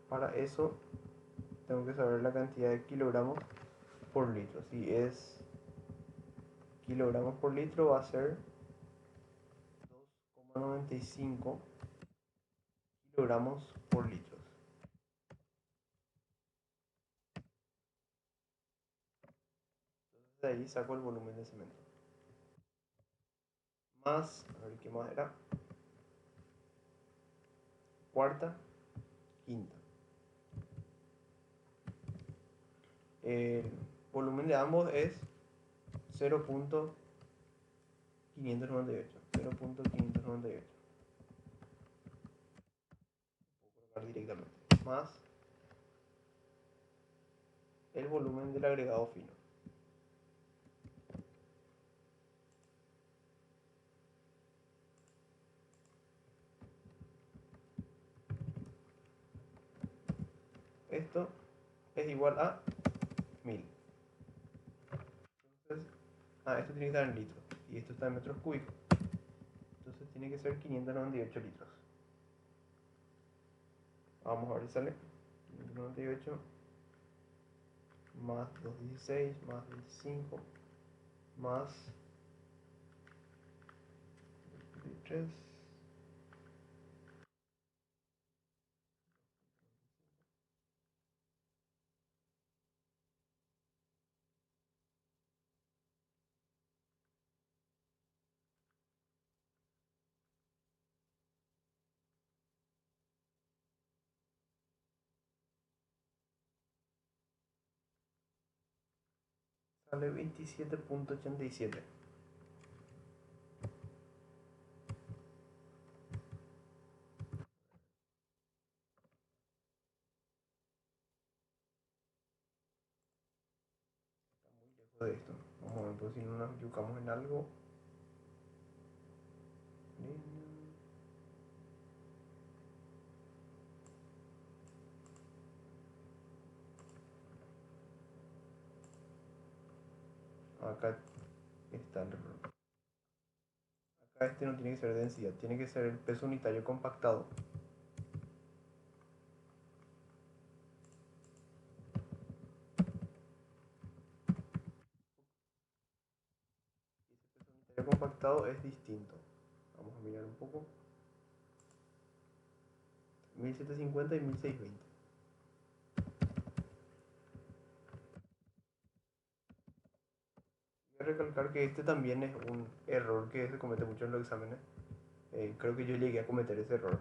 Para eso tengo que saber la cantidad de kilogramos por litro. Si es kilogramos por litro va a ser 2,95 kilogramos por litro. Entonces de ahí saco el volumen de cemento. Más, a ver qué más era. Cuarta, quinta. El volumen de ambos es 0.598. 0.598. Puedo colocar directamente. Más el volumen del agregado fino. Esto es igual a 1000. Entonces, esto tiene que estar en litros y esto está en metros cúbicos. Entonces tiene que ser 598 litros. Vamos a ver si sale. 598 más 216 más 25 más 23. Sale 27.87. Está muy lejos de esto. Vamos a ver pues, si no nos equivocamos en algo. Acá está el error. Acá este no tiene que ser densidad, tiene que ser el peso unitario compactado. Y ese peso unitario compactado es distinto. Vamos a mirar un poco. 1750 y 1620. Voy a recalcar que este también es un error que se comete mucho en los exámenes. Creo que yo llegué a cometer ese error.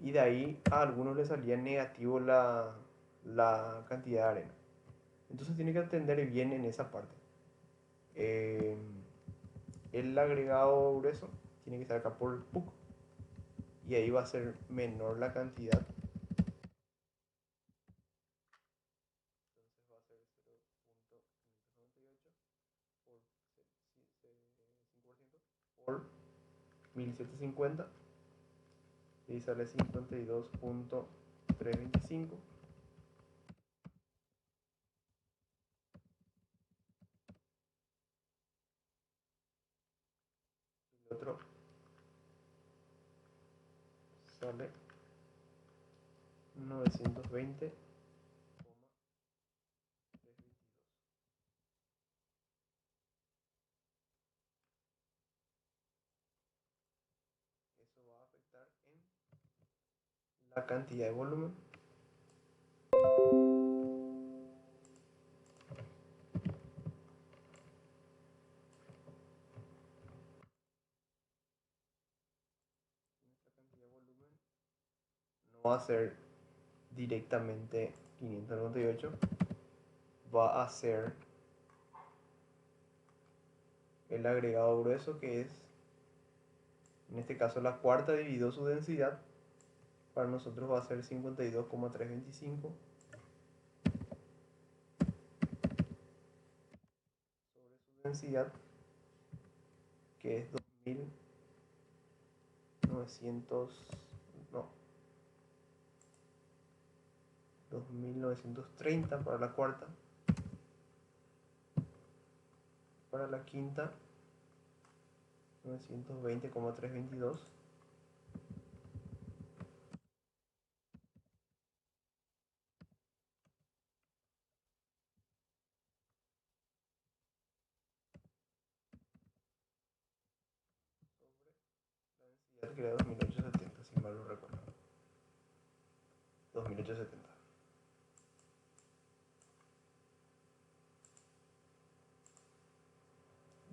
Y de ahí a algunos les salía negativo la cantidad de arena. Entonces tiene que atender bien en esa parte. Eh, el agregado grueso tiene que estar acá por el PUC. Y ahí va a ser menor la cantidad. Entonces va a ser 0.598 por 5% por 1750 y sale 52.325. El otro sale 920,322. Eso va a afectar en la cantidad de volumen. Nuestra cantidad de volumen no va a ser directamente 598, va a ser el agregado grueso, que es, en este caso, la cuarta dividido su densidad. Para nosotros va a ser 52,325 sobre su densidad, que es 2900, no, 2930 para la cuarta. Para la quinta, 920,322 sobre la densidad, que era 2870, si mal no recuerdo. 2870.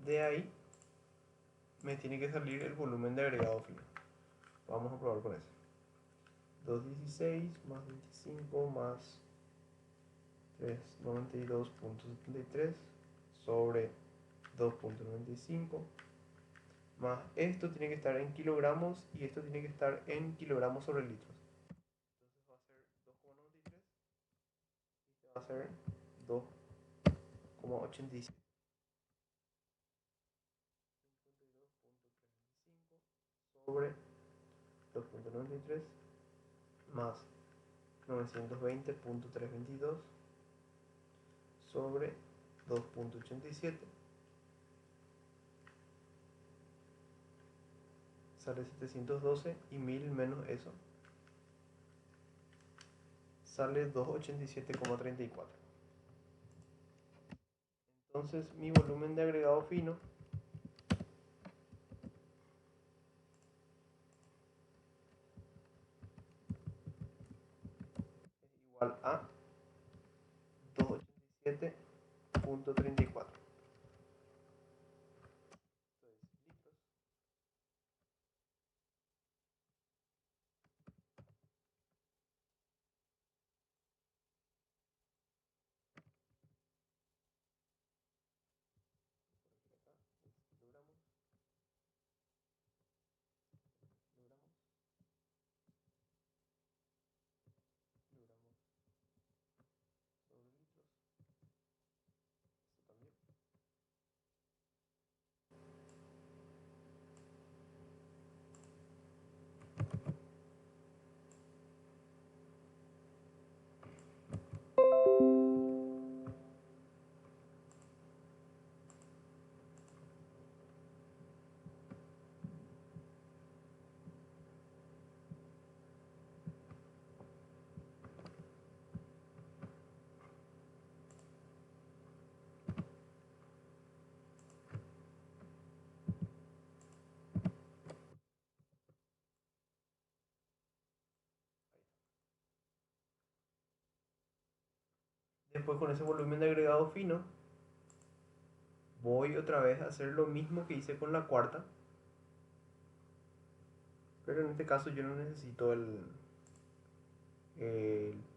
De ahí me tiene que salir el volumen de agregado fino. Vamos a probar con eso. 216 más 25 más 392,73 sobre 2,95 más esto tiene que estar en kilogramos y esto tiene que estar en kilogramos sobre litros. Entonces va a ser 2,93 y este va a ser 2,87. 52,325 sobre 2,93 más 920,322 sobre 2,87 sale 712 y 1000 menos eso sale 287,34. Entonces mi volumen de agregado fino es igual a 287,34. Entonces, litros kilogramos, kilogramos, kilogramos sobre litros. Eso también. Después, con ese volumen de agregado fino, voy otra vez a hacer lo mismo que hice con la cuarta, pero en este caso yo no necesito el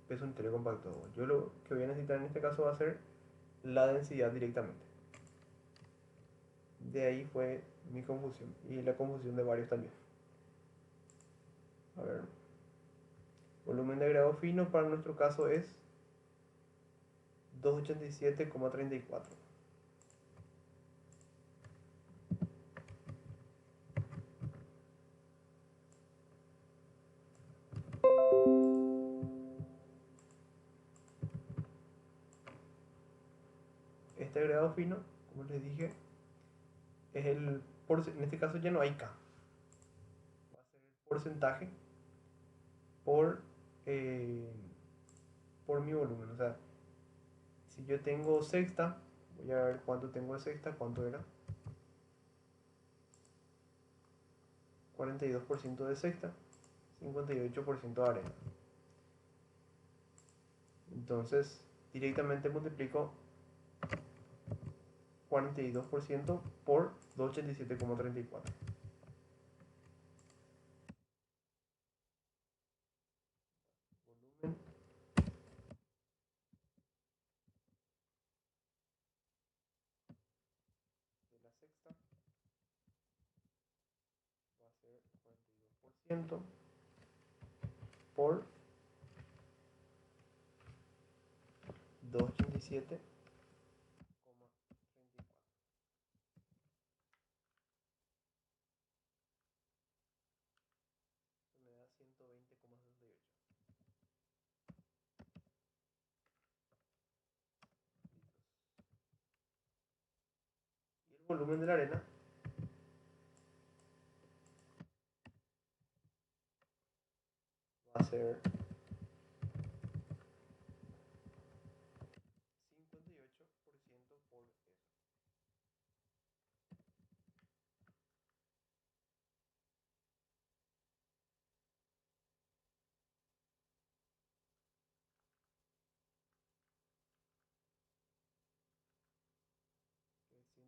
peso unitario compacto. Yo lo que voy a necesitar en este caso va a ser la densidad directamente. De ahí fue mi confusión y la confusión de varios también. A ver, volumen de agregado fino para nuestro caso es 287,34. Este agregado fino, como les dije, es en este caso ya no hay K. Va a ser el porcentaje por, eh, por mi volumen. O sea, si yo tengo sexta, voy a ver cuánto tengo de sexta, cuánto era. 42% de sexta, 58% de arena. Entonces, directamente multiplico 42% por 287,34. Volumen de la sexta ser 42% por 287,34. Me da 120,68 litros. Y el volumen de la arena va a ser 58% por eso.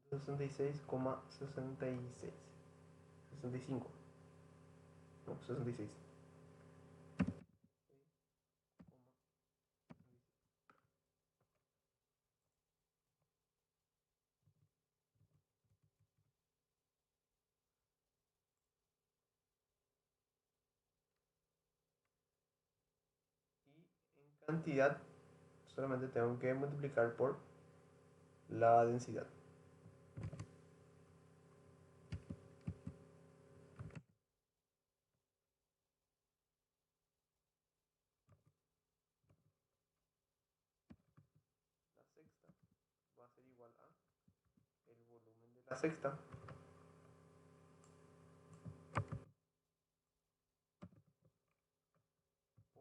Que es 166,66. 65. No, 66. Y en cantidad solamente tengo que multiplicar por la densidad. La sexta va a ser igual a el volumen de la sexta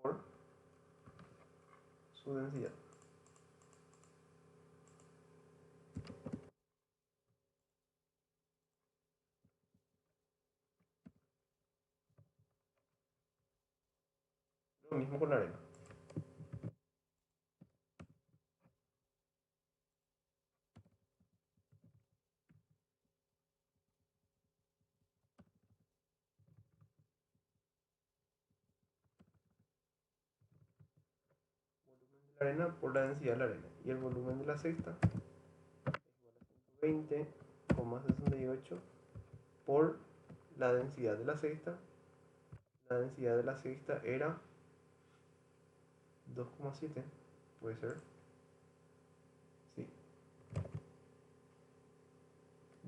por su densidad. Lo mismo con la arena. Volumen de la arena por la densidad de la arena. Y el volumen de la sexta es igual a 120,68 por la densidad de la sexta. La densidad de la sexta era 2,7. Puede ser. Sí.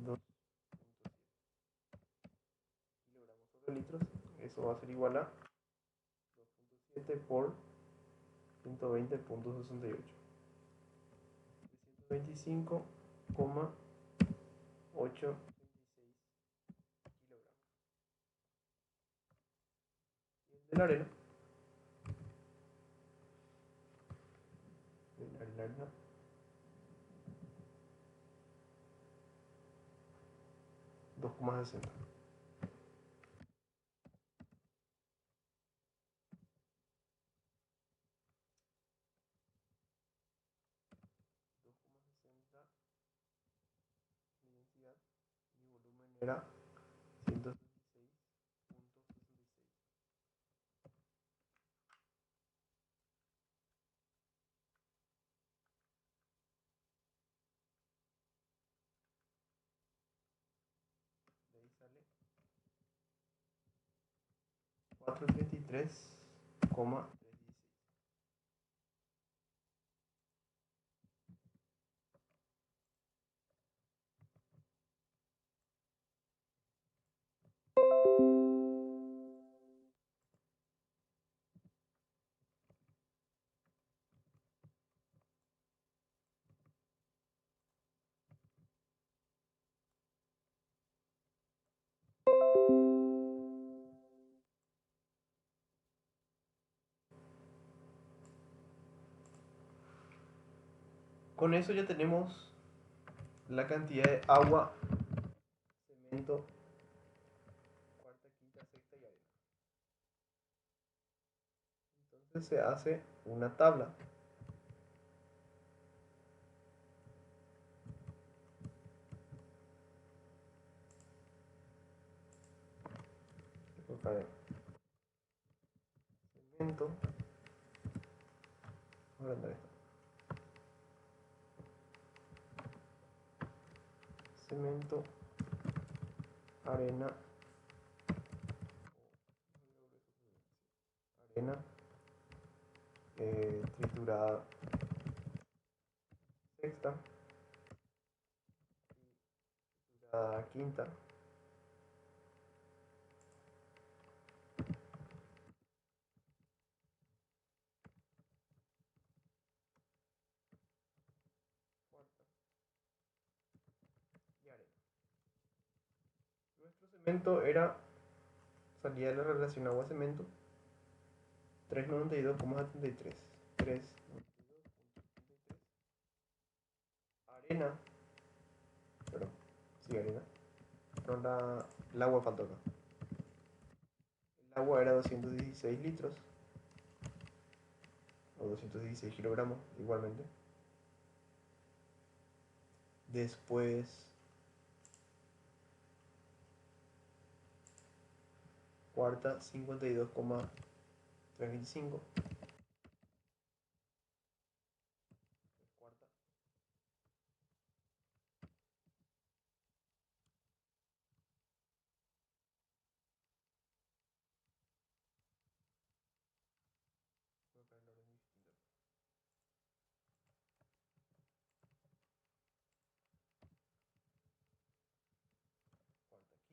2,7 kilogramos sobre litros. Eso va a ser igual a 2,7 por 120,68. 325,826 kilogramos. Y el de la arena, 2,60. Mi densidad, mi volumen era 166,66. De ahí sale 433,316. Con eso ya tenemos la cantidad de agua, cemento, cuarta, quinta, sexta y arena. Entonces se hace una tabla. Cemento, cemento, arena, arena triturada sexta, triturada quinta, cuarta y arena. Nuestro cemento salía de la relación agua-cemento 392,73. 392,73. Arena, perdón, sí, arena. No, el agua faltó acá. El agua era 216 litros o 216 kilogramos igualmente. Después, cuarta, 52,325. Cuarta. Cuarta.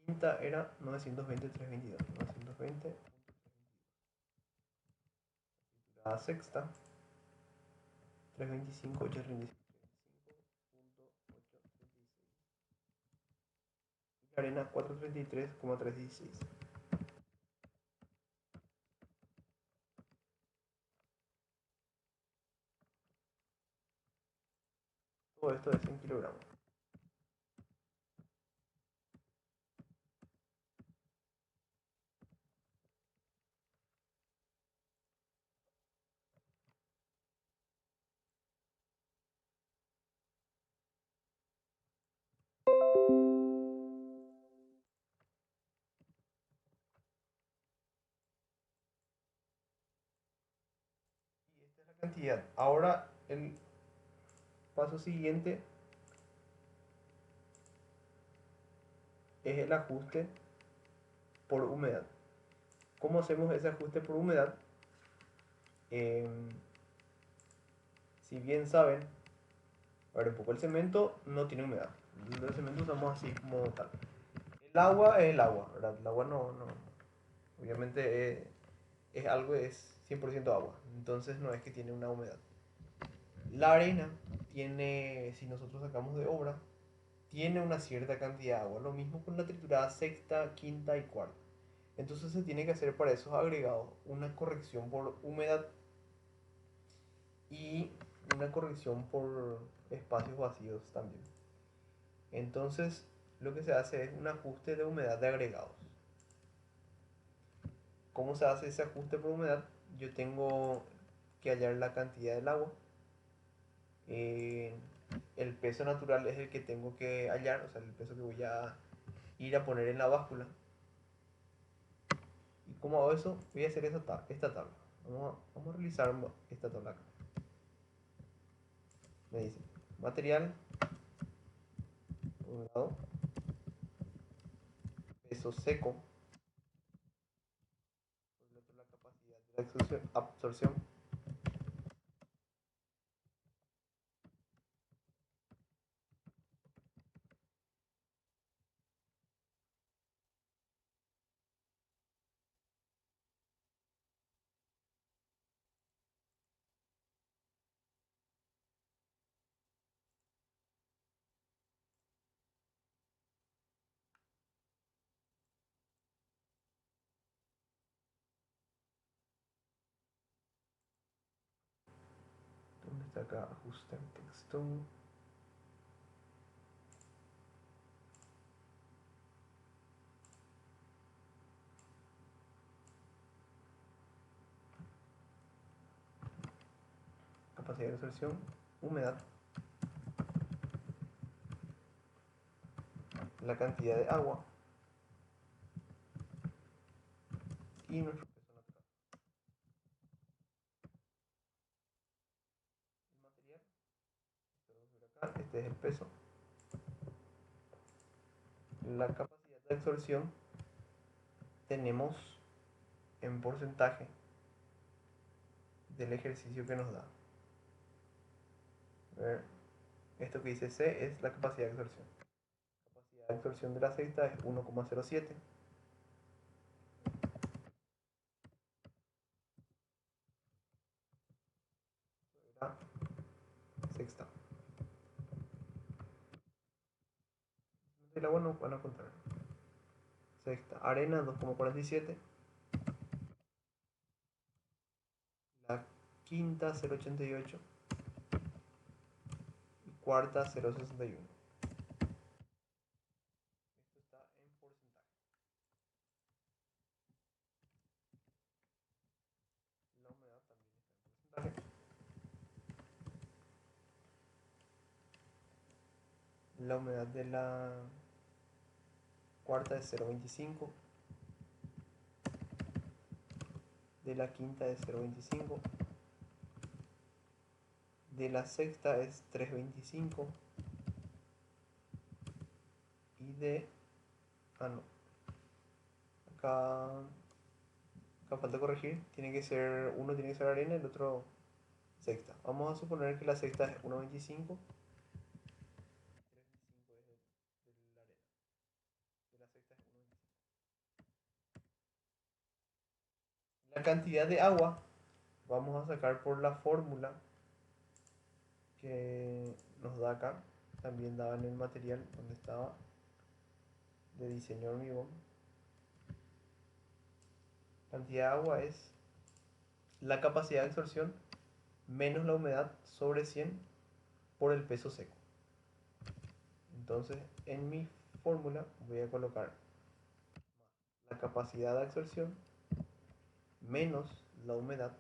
Quinta era 920,322. 920,322. La sexta, 325,836. Y la arena, 433,316. Todo esto es en kilogramos. Y esta es la cantidad. Ahora el paso siguiente es el ajuste por humedad. ¿Cómo hacemos ese ajuste por humedad? Si bien saben, a ver un poco, el cemento no tiene humedad. El cemento usamos así como tal. El agua es el agua, ¿verdad? El agua no obviamente es algo, es 100% agua. Entonces no es que tiene una humedad. La arena tiene, si nosotros sacamos de obra, tiene una cierta cantidad de agua. Lo mismo con la triturada sexta, quinta y cuarta. Entonces se tiene que hacer para esos agregados una corrección por humedad y una corrección por espacios vacíos también. Entonces lo que se hace es un ajuste de humedad de agregados. ¿Cómo se hace ese ajuste por humedad? Yo tengo que hallar la cantidad del agua. Eh, el peso natural es el que tengo que hallar, o sea, el peso que voy a ir a poner en la báscula. ¿Y cómo hago eso? Voy a hacer esta tabla. Vamos a realizar esta tabla acá. Me dice material, por un lado, peso seco, por el otro la capacidad de la absorción. ¿Dónde está acá? Ajustar texto. Capacidad de absorción, humedad, la cantidad de agua y nuestro peso natural. El material, este es el peso. La capacidad de absorción tenemos en porcentaje del ejercicio que nos da. A ver, esto que dice C es la capacidad de absorción. La capacidad de absorción de la sexta es 1,07. La sexta. El agua no van a contar. Sexta. Arena 2,47. La quinta 0,88. Y cuarta 0,61. Esto está en porcentaje. La humedad también está en porcentaje. La humedad de la cuarta es 0,25. De la quinta es 0,25. De la sexta es 3,25. Y de... Ah, no. Acá falta corregir. Tiene que ser... Uno tiene que ser arena y el otro sexta. Vamos a suponer que la sexta es 1,25. 3,25 es de la arena. De la sexta es 1,25. La cantidad de agua vamos a sacar por la fórmula que nos da acá. También daba en el material donde estaba de diseño hormigón. Cantidad de agua es la capacidad de absorción menos la humedad sobre 100 por el peso seco. Entonces, en mi fórmula voy a colocar la capacidad de absorción menos la humedad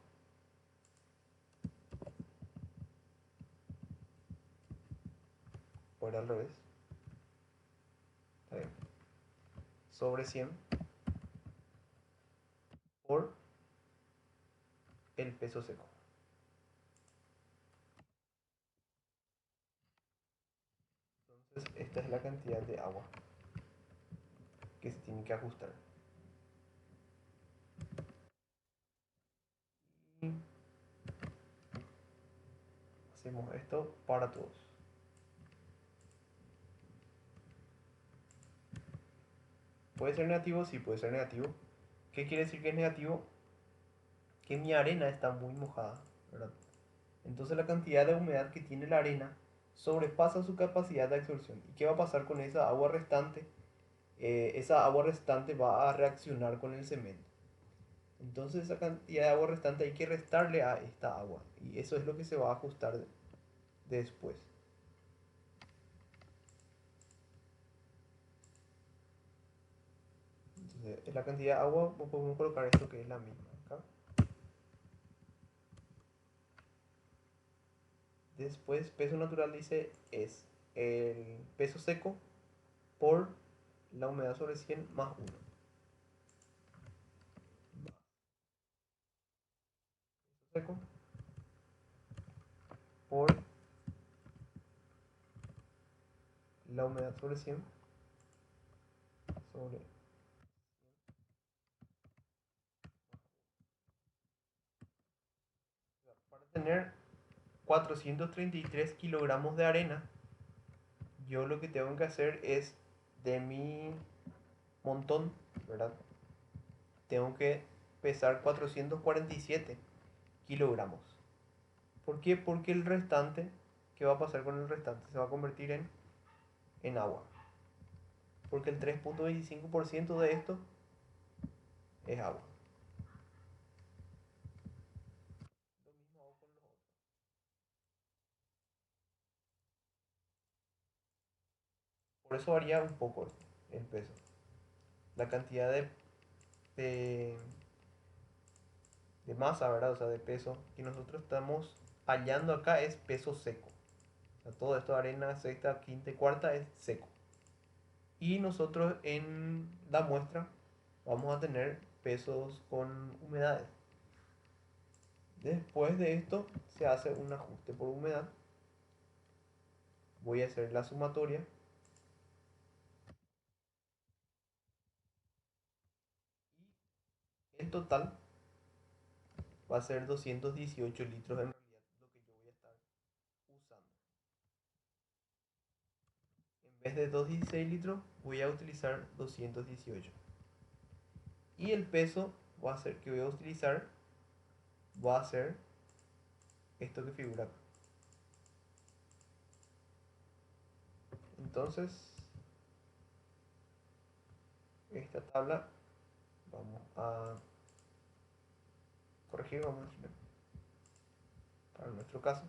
o era al revés, sobre 100 por el peso seco. Entonces, esta es la cantidad de agua que se tiene que ajustar. Y hacemos esto para todos. ¿Puede ser negativo? Sí, puede ser negativo. ¿Qué quiere decir que es negativo? Que mi arena está muy mojada, ¿verdad? Entonces la cantidad de humedad que tiene la arena sobrepasa su capacidad de absorción. ¿Y qué va a pasar con esa agua restante? Esa agua restante va a reaccionar con el cemento. Entonces esa cantidad de agua restante hay que restarle a esta agua. Y eso es lo que se va a ajustar después. Entonces, en la cantidad de agua podemos colocar esto que es la misma acá. Después, peso natural dice es el peso seco por la humedad sobre 100 más 1. Peso seco por la humedad sobre 100 sobre 100. Para tener 433 kilogramos de arena, yo lo que tengo que hacer es de mi montón, ¿verdad? Tengo que pesar 447 kilogramos. ¿Por qué? Porque el restante, ¿qué va a pasar con el restante? Se va a convertir en agua. Porque el 3,25% de esto es agua. Lo mismo hago con los otros. Por eso varía un poco el peso. La cantidad de, de masa, ¿verdad? O sea, de peso que nosotros estamos hallando acá es peso seco. O sea, todo esto de arena, sexta, quinta y cuarta es seco. Y nosotros en la muestra vamos a tener pesos con humedades. Después de esto se hace un ajuste por humedad. Voy a hacer la sumatoria. Y el total va a ser 218 litros en realidad lo que yo voy a estar usando. En vez de 216 litros voy a utilizar 218. Y el peso va a ser que voy a utilizar va a ser esto que figura acá. Entonces, esta tabla vamos a corregir, vamos a decirlo, para nuestro caso.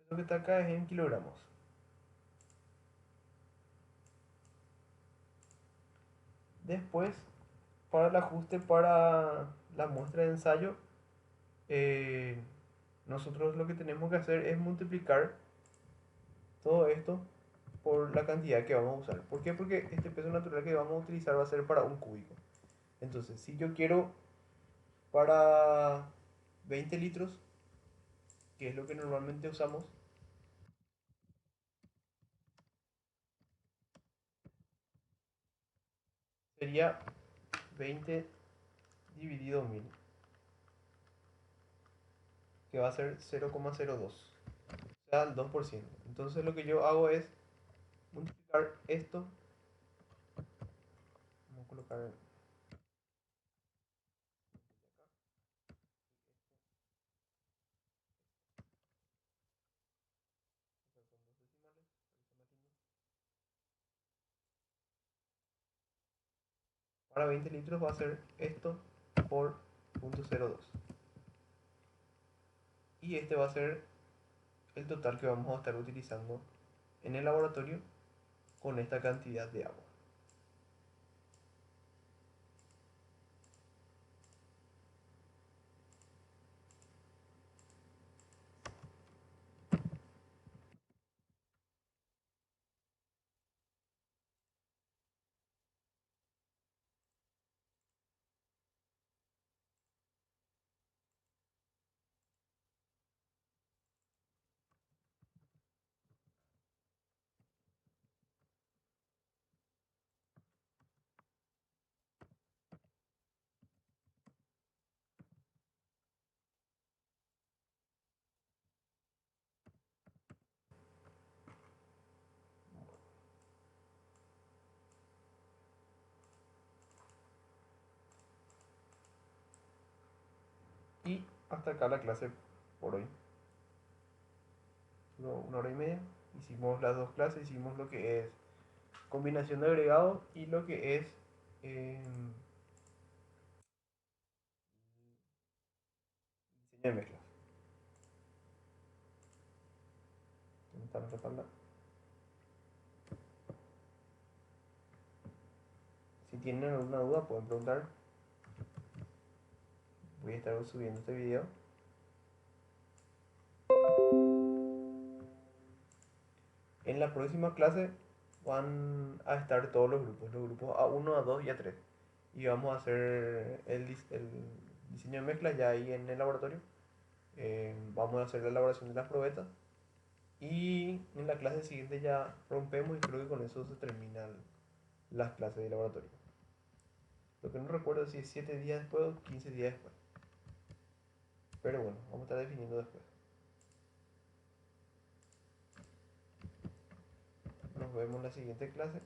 Este peso que está acá es en kilogramos. Después, para el ajuste para la muestra de ensayo, eh, nosotros lo que tenemos que hacer es multiplicar todo esto por la cantidad que vamos a usar. ¿Por qué? Porque este peso natural que vamos a utilizar va a ser para un cúbico. Entonces, si yo quiero para 20 litros, que es lo que normalmente usamos, sería 20 dividido 1000, que va a ser 0,02, o sea, el 2%. Entonces lo que yo hago es multiplicar esto, vamos a colocar acá, estos son dos decimales, para 20 litros va a ser esto por 0,02. Y este va a ser el total que vamos a estar utilizando en el laboratorio con esta cantidad de agua. Y hasta acá la clase por hoy. Duró 1 hora y media. Hicimos las dos clases, hicimos lo que es combinación de agregados y lo que es eh, diseño de mezclas. ¿Dónde está nuestra tabla? Si tienen alguna duda pueden preguntar. Voy a estar subiendo este video. En la próxima clase van a estar todos los grupos A1, A2 y A3. Y vamos a hacer el diseño de mezclas ya ahí en el laboratorio. Vamos a hacer la elaboración de las probetas. Y en la clase siguiente ya rompemos y creo que con eso se terminan las clases de laboratorio. Lo que no recuerdo es si es 7 días después o 15 días después. Pero bueno, vamos a estar definiendo después. Nos vemos en la siguiente clase.